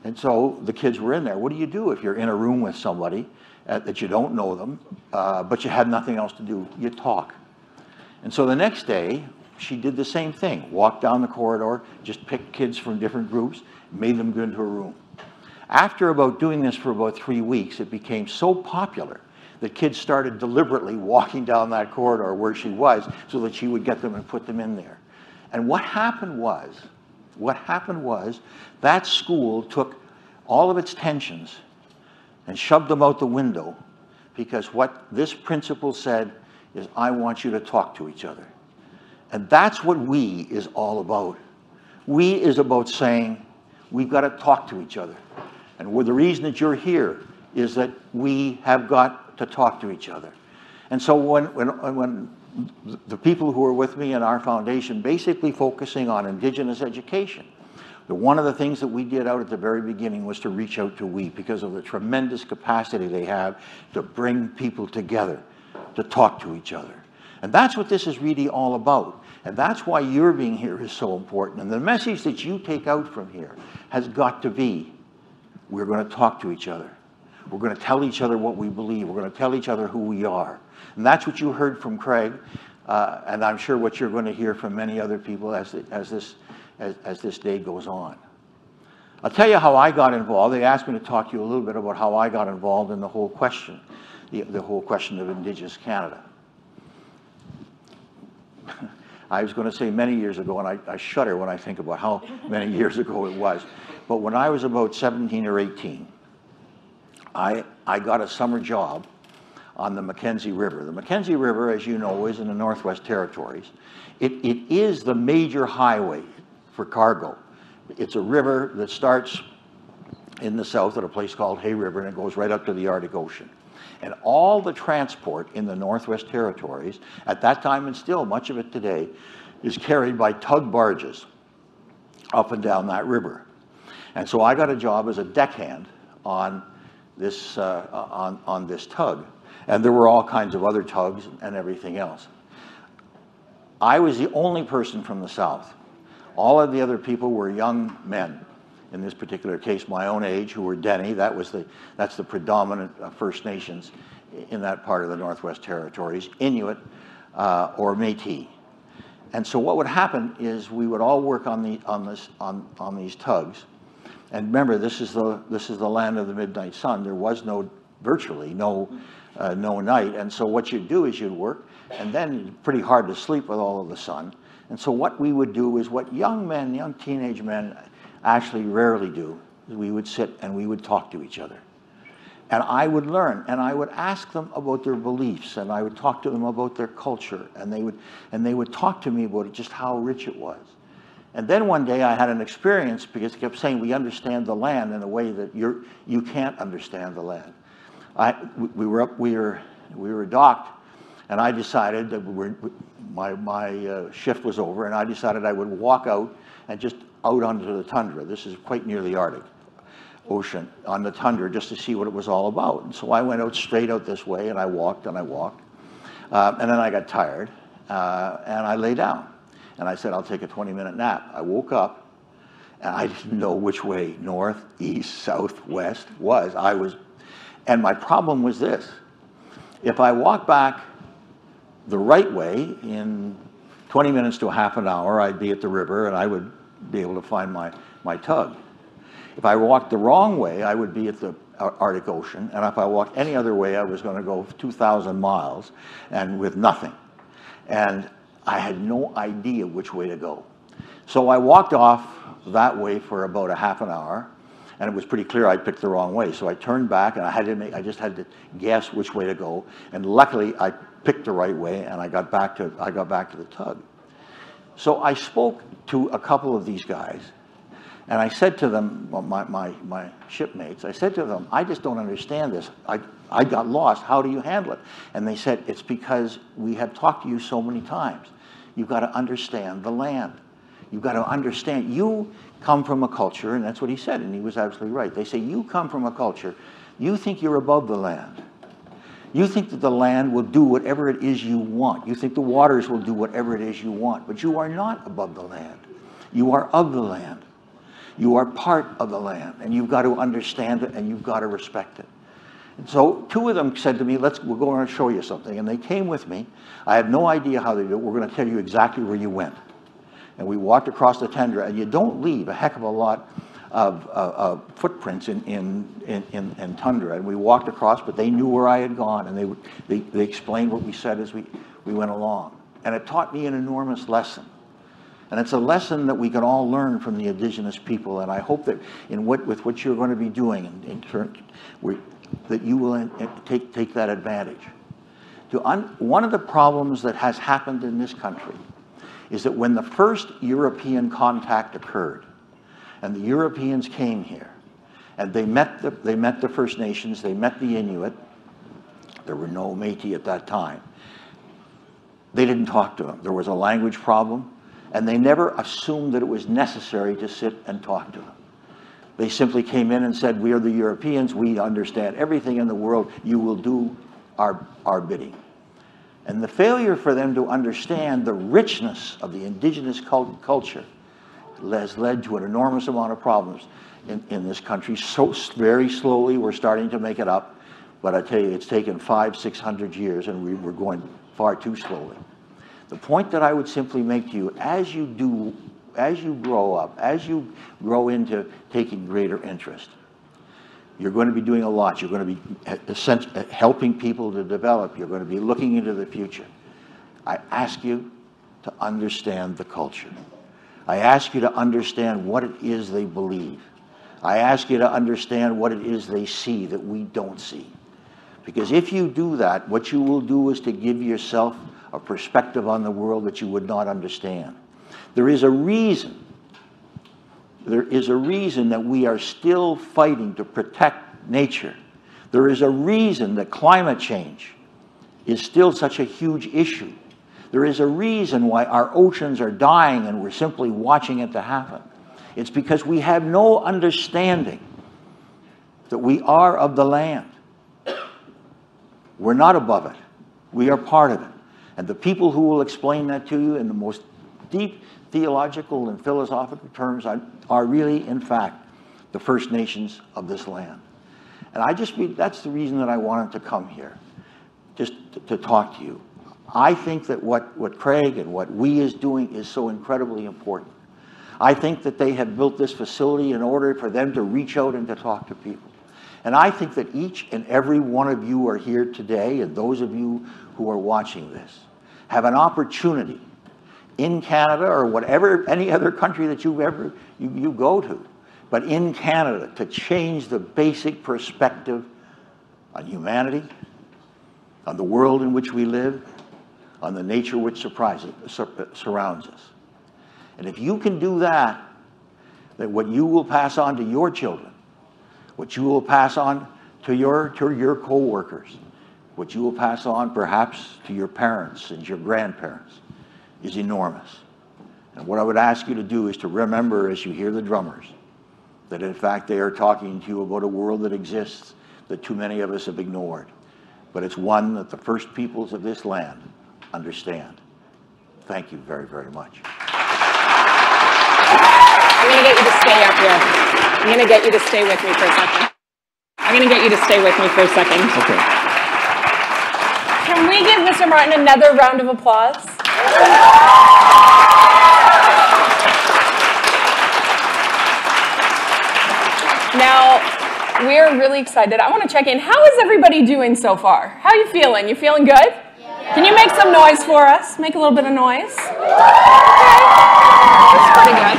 And so the kids were in there. What do you do if you're in a room with somebody that you don't know them, but you have nothing else to do? You talk. And so the next day, she did the same thing. Walked down the corridor, just picked kids from different groups, made them go into a room. After doing this for about 3 weeks, it became so popular that kids started deliberately walking down that corridor where she was so that she would get them and put them in there. And what happened was that school took all of its tensions and shoved them out the window, because what this principal said is, I want you to talk to each other. And that's what we is all about. We is about saying we've got to talk to each other. And the reason that you're here is that we have got to talk to each other. And so when the people who are with me in our foundation basically focusing on Indigenous education, one of the things that we did out at the very beginning was to reach out to we, because of the tremendous capacity they have to bring people together, to talk to each other. And that's what this is really all about. And that's why your being here is so important. And the message that you take out from here has got to be, we're going to talk to each other. We're going to tell each other what we believe. We're going to tell each other who we are. And that's what you heard from Craig, and I'm sure what you're going to hear from many other people as this day goes on. I'll tell you how I got involved. They asked me to talk to you a little bit about how I got involved in the whole question, the whole question of Indigenous Canada. I was going to say many years ago, and I shudder when I think about how many years ago it was. But when I was about 17 or 18, I got a summer job on the Mackenzie River. The Mackenzie River, as you know, is in the Northwest Territories. It is the major highway for cargo. It's a river that starts in the south at a place called Hay River, and it goes right up to the Arctic Ocean. And all the transport in the Northwest Territories, at that time and still much of it today, is carried by tug barges up and down that river. And so I got a job as a deckhand on this, on this tug. And there were all kinds of other tugs and everything else. I was the only person from the south. All of the other people were young men. In this particular case, my own age, who were Dene. That's the predominant First Nations in that part of the Northwest Territories, Inuit or Métis. And so what would happen is we would all work on these tugs. And remember, this is the land of the midnight sun. There was virtually no night. And so what you'd do is you'd work, and then it's pretty hard to sleep with all of the sun. And so what we would do is what young teenage men actually rarely do, is we would sit and we would talk to each other. And I would learn, and I would ask them about their beliefs, and I would talk to them about their culture, and they would talk to me about just how rich it was. And then one day I had an experience, because they kept saying we understand the land in a way that you can't understand the land. We were docked, and I decided that my shift was over, and I decided I would walk out and just out onto the tundra. This is quite near the Arctic Ocean, on the tundra, just to see what it was all about. And so I went out straight out this way, and I walked and I walked, and then I got tired, and I lay down. And I said, I'll take a 20-minute nap. I woke up, and I didn't know which way north, east, south, west was. And my problem was this. If I walked back the right way, in 20 minutes to a half an hour, I'd be at the river, and I would be able to find my tug. If I walked the wrong way, I would be at the Arctic Ocean, and if I walked any other way, I was going to go 2,000 miles, and with nothing. And I had no idea which way to go. So I walked off that way for about a half an hour, and it was pretty clear I'd picked the wrong way. So I turned back, and I just had to guess which way to go. And luckily, I picked the right way, and I got back to the tug. So I spoke to a couple of these guys, and I said to them, well, my shipmates, I said to them, I just don't understand this. I got lost. How do you handle it? And they said, it's because we have talked to you so many times. You've got to understand the land. You've got to understand. You come from a culture, and that's what he said, and he was absolutely right. They say, you come from a culture, you think you're above the land. You think that the land will do whatever it is you want. You think the waters will do whatever it is you want, but you are not above the land. You are of the land. You are part of the land, and you've got to understand it, and you've got to respect it. And so two of them said to me, we're going to show you something. And they came with me. I had no idea how they do it. We're going to tell you exactly where you went. And we walked across the tundra, and you don't leave a heck of a lot of footprints in tundra. And we walked across, but they knew where I had gone, and they explained what we said as we went along. And it taught me an enormous lesson. And it's a lesson that we can all learn from the Indigenous people. And I hope that with what you're going to be doing in turn, that you will take that advantage. One of the problems that has happened in this country is that when the first European contact occurred, and the Europeans came here, and they met the First Nations, they met the Inuit. There were no Métis at that time. They didn't talk to them. There was a language problem, and they never assumed that it was necessary to sit and talk to them. They simply came in and said, we are the Europeans, we understand everything in the world, you will do our bidding. And the failure for them to understand the richness of the indigenous culture has led to an enormous amount of problems in this country. So very slowly we're starting to make it up, but I tell you, it's taken 500-600 years, and we're going far too slowly. The point that I would simply make to you, as you grow up, as you grow into taking greater interest, you're going to be doing a lot. You're going to be helping people to develop. You're going to be looking into the future. I ask you to understand the culture. I ask you to understand what it is they believe. I ask you to understand what it is they see that we don't see. Because if you do that, what you will do is to give yourself a perspective on the world that you would not understand. There is a reason that we are still fighting to protect nature. There is a reason that climate change is still such a huge issue. There is a reason why our oceans are dying and we're simply watching it to happen. It's because we have no understanding that we are of the land. We're not above it. We are part of it. And the people who will explain that to you in the most deep theological and philosophical terms are really, in fact, the First Nations of this land. And that's the reason that I wanted to come here, just to talk to you. I think that what Craig and what we is doing is so incredibly important. I think that they have built this facility in order for them to reach out and to talk to people. And I think that each and every one of you are here today, and those of you who are watching this, have an opportunity in Canada or whatever, any other country that you go to, but in Canada, to change the basic perspective on humanity, on the world in which we live, on the nature which surrounds us. And if you can do that, then what you will pass on to your children, what you will pass on to your co-workers, what you will pass on perhaps to your parents and your grandparents is enormous. And what I would ask you to do is to remember, as you hear the drummers, that in fact they are talking to you about a world that exists that too many of us have ignored. But it's one that the first peoples of this land understand. Thank you very, very much. I'm going to get you to stay up here. I'm going to get you to stay with me for a second. Okay. Can we give Mr. Martin another round of applause? Now, we're really excited. I want to check in. How is everybody doing so far? How are you feeling? You feeling good? Yeah. Can you make some noise for us? Make a little bit of noise. Okay.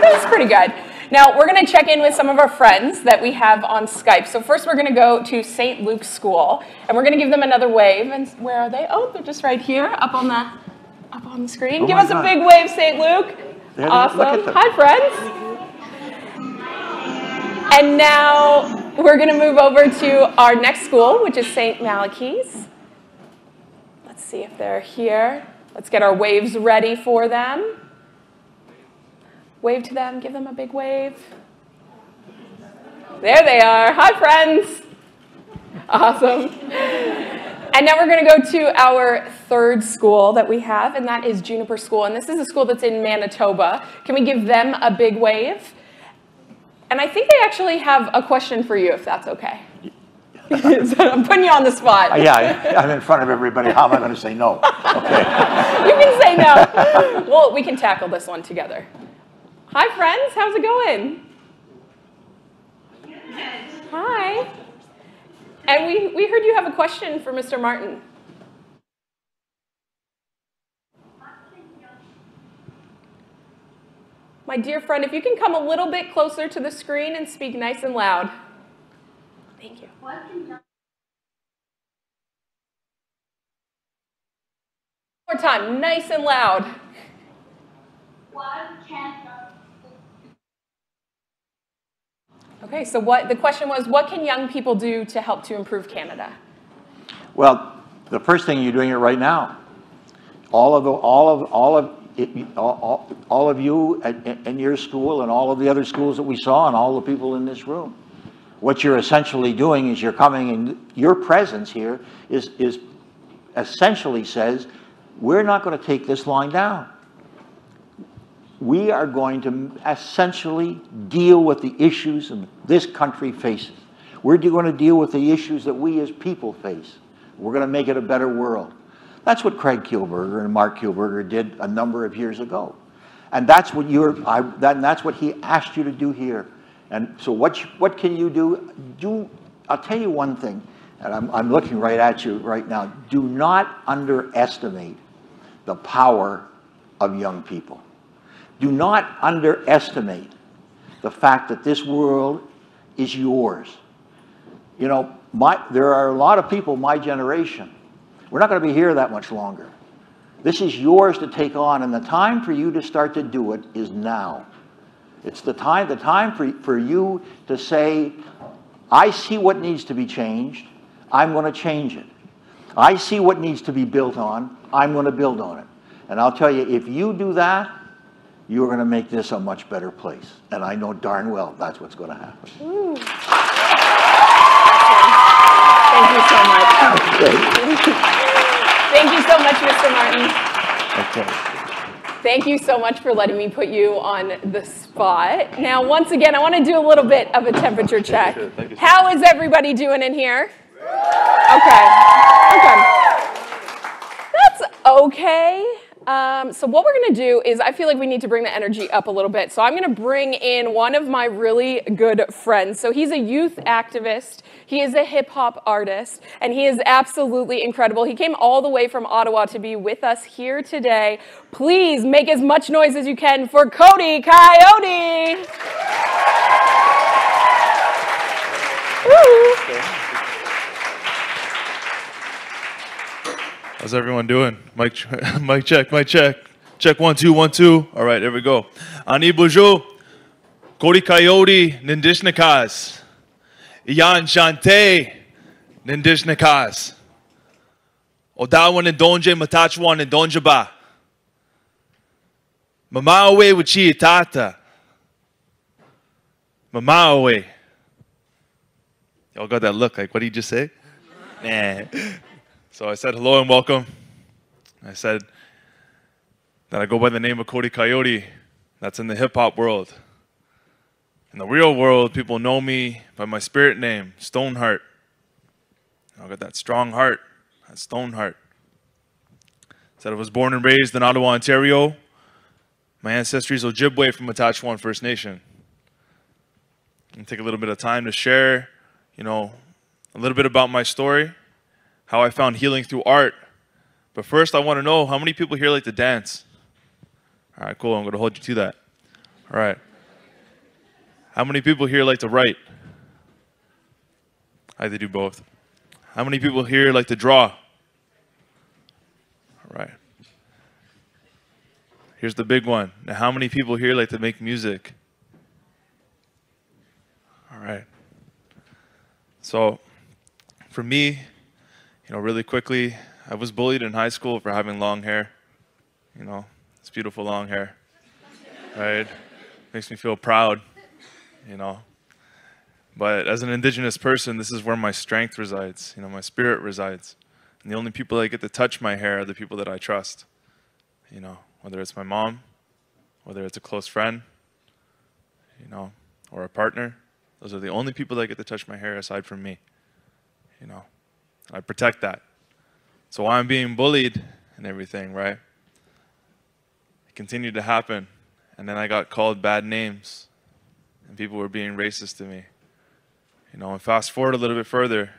That's pretty good. Now, we're going to check in with some of our friends that we have on Skype. So first, we're going to go to St. Luke's School, and we're going to give them another wave. And where are they? Oh, they're just right here, up on the screen. Give us a big wave, St. Luke. Awesome. Hi, friends. And now we're going to move over to our next school, which is St. Malachy's. Let's see if they're here. Let's get our waves ready for them. Wave to them. Give them a big wave. There they are. Hi, friends. Awesome. And now we're going to go to our third school that we have, and that is Juniper School. And this is a school that's in Manitoba. Can we give them a big wave? And I think they actually have a question for you, if that's okay. So I'm putting you on the spot. Yeah, I'm in front of everybody. How am I going to say no? Okay. You can say no. Well, we can tackle this one together. Hi, friends. How's it going? Hi. And we heard you have a question for Mr. Martin. My dear friend, if you can come a little bit closer to the screen and speak nice and loud. Thank you. One more time, nice and loud. What can Okay, so what the question was, what can young people do to help to improve Canada? Well, the first thing you're doing it right now. All of you in your school and all of the other schools that we saw and all the people in this room. What you're essentially doing is you're coming, and your presence here is essentially says, we're not going to take this line down. We are going to essentially deal with the issues that this country faces. We're going to deal with the issues that we as people face. We're going to make it a better world. That's what Craig Kielburger and Marc Kielburger did a number of years ago. And that's what that's what he asked you to do here. And so what can you do? I'll tell you one thing, and I'm looking right at you right now. Do not underestimate the power of young people. Do not underestimate the fact that this world is yours. You know, there are a lot of people my generation. We're not going to be here that much longer. This is yours to take on, and the time for you to start to do it is now. It's the time for you to say, I see what needs to be changed. I'm going to change it. I see what needs to be built on. I'm going to build on it. And I'll tell you, if you do that, you're going to make this a much better place. And I know darn well that's what's going to happen. Ooh. Thank you so much. Thank you so much, Mr. Martin. Okay. Thank you so much for letting me put you on the spot. Now, once again, I want to do a little bit of a temperature check. How is everybody doing in here? Okay. That's okay. So what we're going to do is I feel like we need to bring the energy up a little bit. So I'm going to bring in one of my really good friends. So he's a youth activist. He is a hip-hop artist, and he is absolutely incredible. He came all the way from Ottawa to be with us here today. Please make as much noise as you can for Cody Coyote. Woo. How's everyone doing? Mic check, mic check. Check 1 2 1 2. All right, there we go. Ani bonjour. Cody Coyote Nindishnikas. Iyan Shante Nindishnikas. Odawa Nindonje Matachwa Nindonjaba. Mamawe Wichi Tata. Mamawe. Y'all got that look like, what did he just say? Nah. So I said hello and welcome. I said that I go by the name of Cody Coyote. That's in the hip-hop world. In the real world, people know me by my spirit name, Stoneheart. I got that strong heart, that Stoneheart. Said I was born and raised in Ottawa, Ontario. My ancestry is Ojibwe from Matachwan First Nation. I'm going to take a little bit of time to share, a little bit about my story. How I found healing through art. But first, I want to know how many people here like to dance? All right, cool. I'm going to hold you to that. All right. How many people here like to write? I like to do both. How many people here like to draw? All right. Here's the big one. Now, how many people here like to make music? All right. So, for me, really quickly, I was bullied in high school for having long hair. It's beautiful long hair, right? Makes me feel proud, But as an Indigenous person, this is where my strength resides, my spirit resides. And the only people that get to touch my hair are the people that I trust, whether it's my mom, whether it's a close friend, or a partner. Those are the only people that get to touch my hair aside from me, I protect that. So while I'm being bullied and everything, right? It continued to happen. And then I got called bad names. And people were being racist to me. And fast forward a little bit further.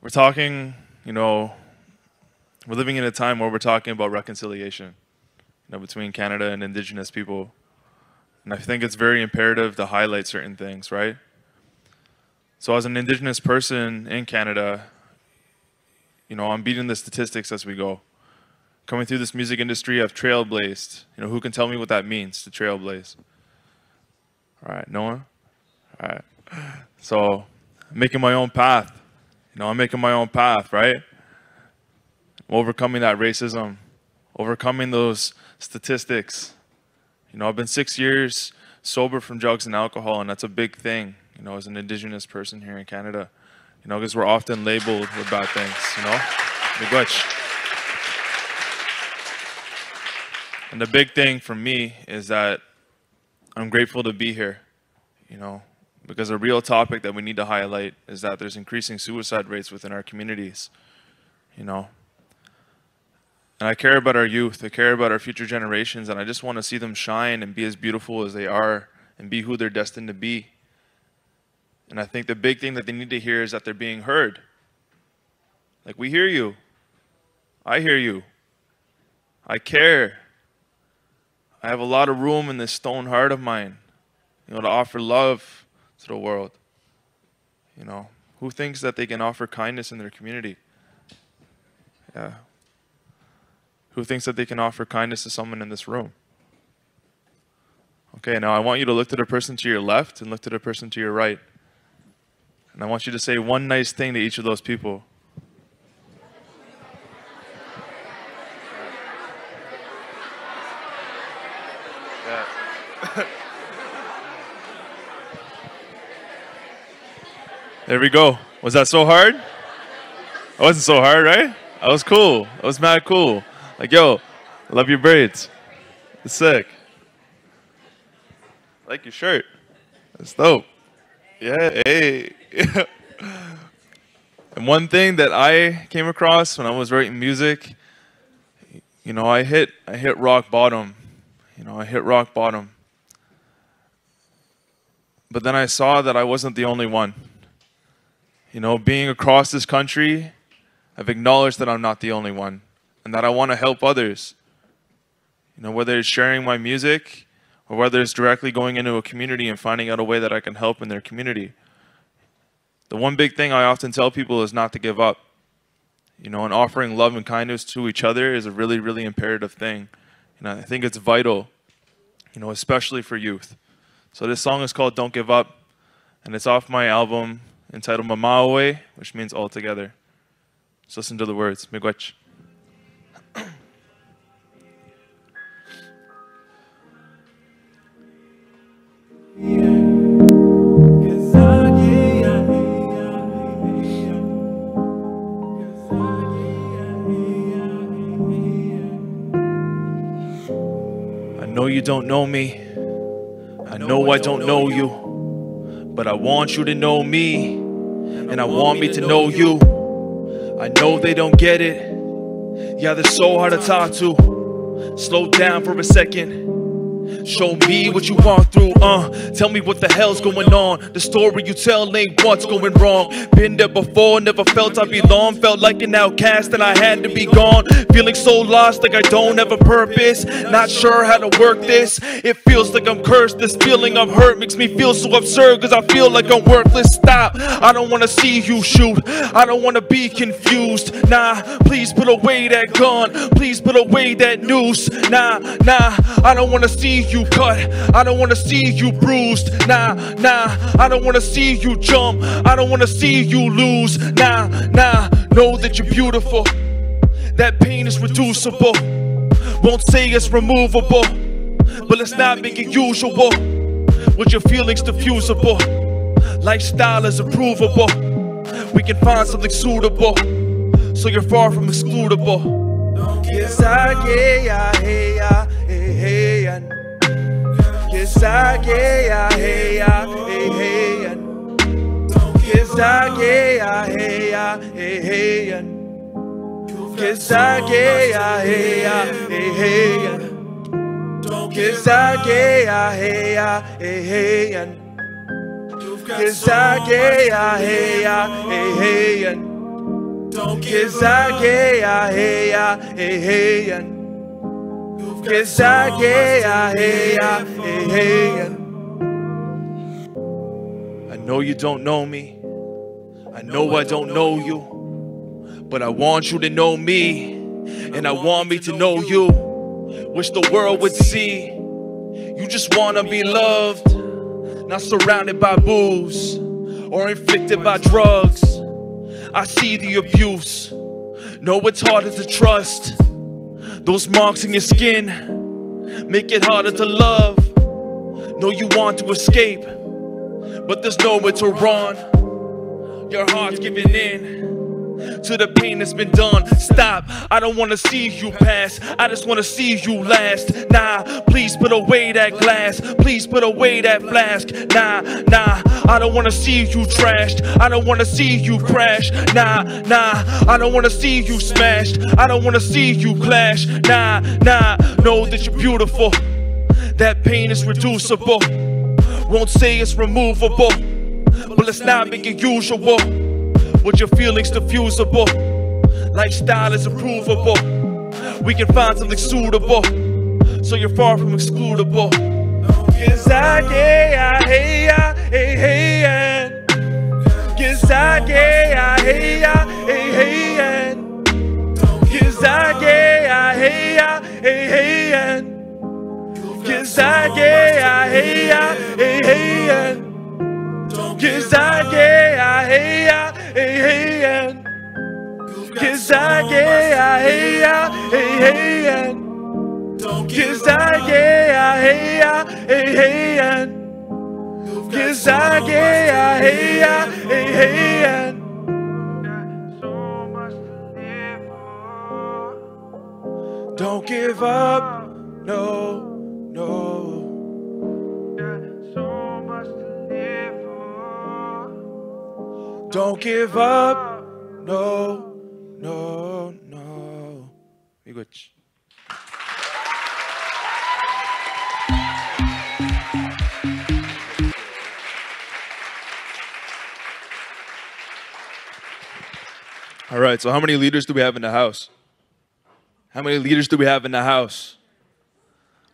We're talking, we're living in a time where we're talking about reconciliation, between Canada and Indigenous people. And I think it's very imperative to highlight certain things, right? So as an Indigenous person in Canada, I'm beating the statistics as we go. Coming through this music industry, I've trailblazed. You know, who can tell me what that means, to trailblaze? All right, no one? All right. So, I'm making my own path. You know, I'm making my own path, right? Overcoming that racism, overcoming those statistics. You know, I've been 6 years sober from drugs and alcohol, and that's a big thing, you know, as an Indigenous person here in Canada. You know, because we're often labeled with bad things, you know? Miigwech. And the big thing for me is that I'm grateful to be here, you know, because a real topic that we need to highlight is that there's increasing suicide rates within our communities, you know. And I care about our youth, I care about our future generations, and I just want to see them shine and be as beautiful as they are and be who they're destined to be. And I think the big thing that they need to hear is that they're being heard. Like, we hear you. I hear you. I care. I have a lot of room in this stone heart of mine, you know, to offer love to the world. You know, who thinks that they can offer kindness in their community? Yeah. Who thinks that they can offer kindness to someone in this room? Okay, now I want you to look to the person to your left and look to the person to your right. And I want you to say one nice thing to each of those people. There we go. Was that so hard? It wasn't so hard, right? That was cool. That was mad cool. Like, yo, I love your braids. It's sick. I like your shirt. That's dope. Yeah, hey. And one thing that I came across when I was writing music, you know, I hit rock bottom. You know, I hit rock bottom. But then I saw that I wasn't the only one. You know, being across this country, I've acknowledged that I'm not the only one and that I want to help others. You know, whether it's sharing my music or whether it's directly going into a community and finding out a way that I can help in their community. The one big thing I often tell people is not to give up. You know, and offering love and kindness to each other is a really, really imperative thing. And I think it's vital, you know, especially for youth. So this song is called Don't Give Up, and it's off my album entitled Mamawe, which means all together. Just listen to the words. Miigwech. I know you don't know me. I know I don't know you. But I want you to know me, and I want me to know you. I know they don't get it. Yeah, they're so hard to talk to. Slow down for a second. Show me what you walk through, tell me what the hell's going on. The story you tell ain't what's going wrong. Been there before, never felt I belong. Felt like an outcast and I had to be gone. Feeling so lost like I don't have a purpose. Not sure how to work this. It feels like I'm cursed. This feeling of hurt makes me feel so absurd, cause I feel like I'm worthless. Stop, I don't wanna see you shoot. I don't wanna be confused. Nah, please put away that gun. Please put away that noose. Nah, I don't wanna see you cut. I don't wanna see you bruised. Nah, I don't wanna see you jump. I don't wanna see you lose. Nah, know that you're beautiful. That pain is reducible. Won't say it's removable, but let's not make it usual. With your feelings diffusible, lifestyle is approvable. We can find something suitable, so you're far from excludable. Yes, I, yeah, hey, yeah, hey, hey, and yes, I, yeah, hey, yeah, hey, hey, and yes, I, yeah, hey, yeah, hey, hey, and yes, I, yeah, hey, yeah, hey, hey, and yes, I, yeah, hey, yeah, hey, hey, and yes, I, yeah, hey, yeah, hey, hey, and yes, I, yeah, hey, yeah, hey, hey, and yes, I, yeah, hey, yeah, hey, hey, and I know you don't know me. I know I don't know you. But I want you to know me, and I want me to know you. Wish the world would see you just wanna be loved, not surrounded by booze or inflicted by drugs. I see the abuse, know it's harder to trust. Those marks in your skin make it harder to love. Know you want to escape, but there's nowhere to run. Your heart's giving in to the pain that's been done. Stop, I don't wanna see you pass, I just wanna see you last. Nah, please put away that glass, please put away that flask. Nah, I don't wanna see you trashed, I don't wanna see you crash. Nah, I don't wanna see you smashed, I don't wanna see you clash. Nah, know that you're beautiful, that pain is reducible. Won't say it's removable, but let's not make it usual. With your feelings diffusible, lifestyle is approvable. We can find something suitable, so you're far from excludable. Cause I hate ya, hey, and cause I hate ya, hey, and cause I hate ya, hey, and cause I hate ya, hey, and cause I hate ya, hey, and cause I hate ya, hey, and cause I hate ya, hey, and cause I hate ya, hey, and don't give up, no. Don't give up, no. Miigwech. All right, so how many leaders do we have in the house? How many leaders do we have in the house?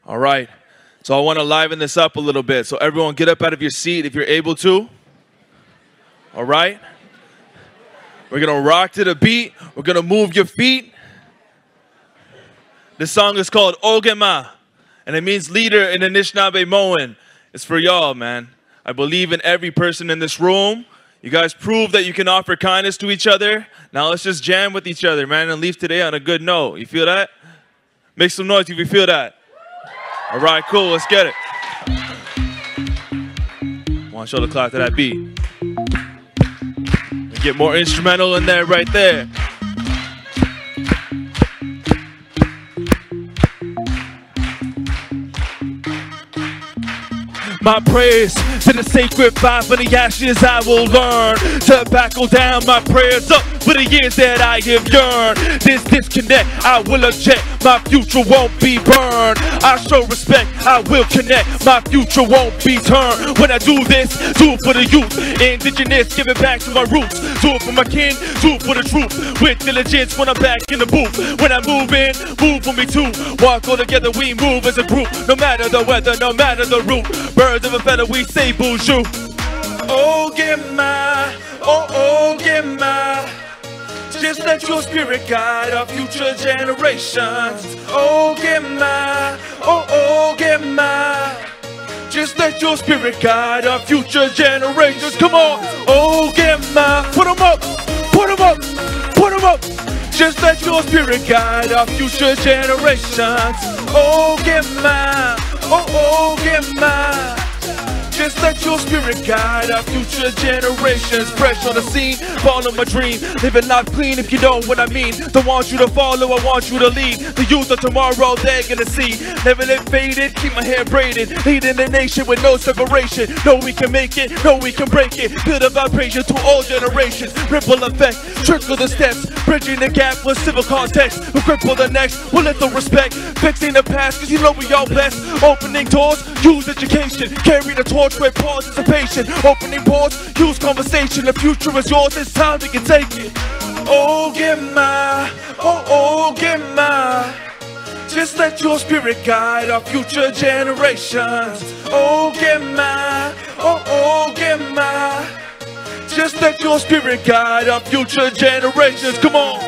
All right, so I want to liven this up a little bit. So everyone get up out of your seat if you're able to. All right? We're going to rock to the beat. We're going to move your feet. This song is called Ogema, and it means leader in Anishinaabe-Moan. It's for y'all, man. I believe in every person in this room. You guys prove that you can offer kindness to each other. Now let's just jam with each other, man, and leave today on a good note. You feel that? Make some noise if you feel that. All right, cool. Let's get it. Want to show the clap to that beat. Get more instrumental in there right there. My prayers to the sacred fire, for the ashes I will learn to buckle down my prayers up for the years that I have yearned. This disconnect, I will object, my future won't be burned. I show respect, I will connect, my future won't be turned. When I do this, do it for the youth, indigenous, give it back to my roots. Do it for my kin, do it for the truth, with diligence when I'm back in the booth. When I move in, move for me too. Walk all together, we move as a group. No matter the weather, no matter the route. Birds of a feather, we say bonjour. Oh, get my, oh, get my. Just let your spirit guide our future generations. Oh, get my, oh, get my. Just let your spirit guide our future generations. Come on. Oh, get my. Put them up, put them up, put them up. Just let your spirit guide our future generations. Oh, get my, oh, get my. Just let your spirit guide our future generations. Fresh on the scene, follow my dream. Living life clean if you know what I mean. Don't want you to follow, I want you to lead. The youth of tomorrow, they're gonna see. Never live faded, keep my hair braided. Leading the nation with no separation. Know we can make it, know we can break it. Build a vibration to all generations. Ripple effect, trickle the steps. Bridging the gap with civil context. We'll cripple the next, we'll let the respect. Fixing the past, cause you know we all blessed. Opening doors, use education. Carry the torch with participation. Opening ports, use conversation. The future is yours, it's time we can take it. Oh, get my, oh, get my. Just let your spirit guide our future generations. Oh, get my, oh, get my. Just let your spirit guide our future generations. Come on.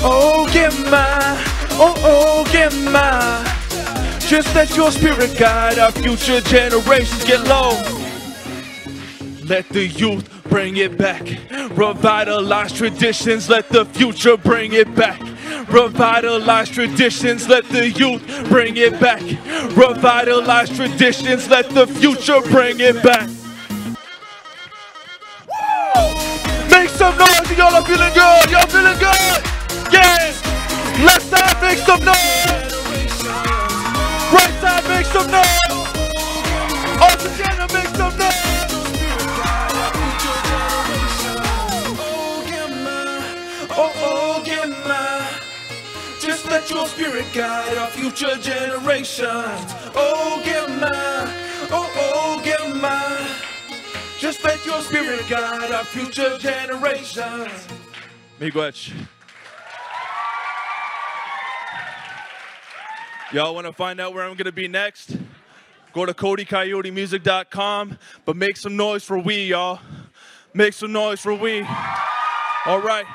oh, get mine. Oh, get mine. Just let your spirit guide our future generations. Get low. Let the youth bring it back. Revitalize traditions, let the future bring it back. Revitalize traditions, let the youth bring it back. Revitalize traditions, let the future bring it back. Make some noise, y'all are feeling good, y'all feeling good. Yeah, left side, make some noise. Right side, make some noise. All together, make some noise. Oh, get mine. Just let your spirit guide our future generations. Oh, get mine. Oh, get mine. Just let your spirit guide our future generations. Miigwech. Y'all want to find out where I'm going to be next? Go to CodyCoyoteMusic.com, but make some noise for we, y'all. Make some noise for we. All right.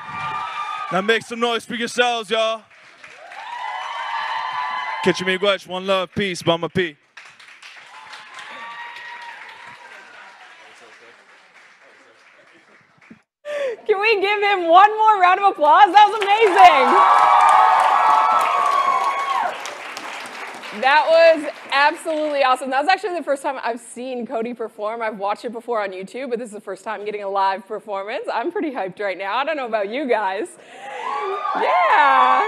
Now make some noise for yourselves, y'all. Catch me, Miigwech. One love, peace, Mama P. Can we give him one more round of applause? That was amazing. That was absolutely awesome. That was actually the first time I've seen Cody perform. I've watched it before on YouTube, but this is the first time getting a live performance. I'm pretty hyped right now. I don't know about you guys. Yeah,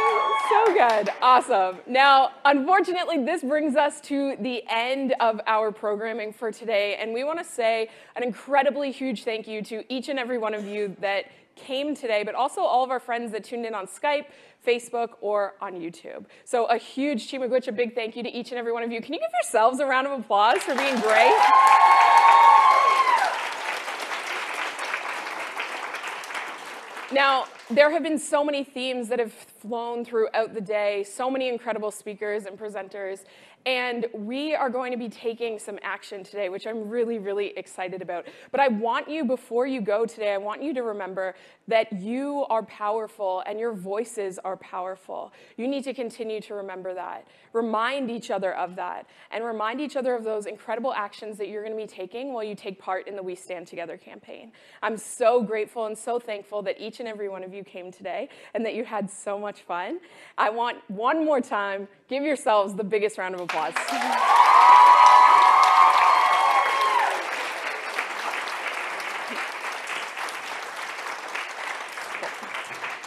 so good. Awesome. Now, unfortunately, this brings us to the end of our programming for today, and we want to say an incredibly huge thank you to each and every one of you that came today, but also all of our friends that tuned in on Skype, Facebook, or on YouTube. So a huge Miigwech, a big thank you to each and every one of you. Can you give yourselves a round of applause for being great? Now, there have been so many themes that have flown throughout the day, so many incredible speakers and presenters, and we are going to be taking some action today, which I'm really, really excited about. But I want you, before you go today, I want you to remember that you are powerful and your voices are powerful. You need to continue to remember that. Remind each other of that, and remind each other of those incredible actions that you're going to be taking while you take part in the We Stand Together campaign. I'm so grateful and so thankful that each and every one of you came today and that you had so much fun. I want one more time, give yourselves the biggest round of applause.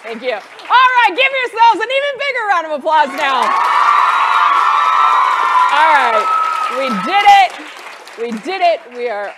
Thank you. All right, give yourselves an even bigger round of applause now. All right, we did it. We did it. We are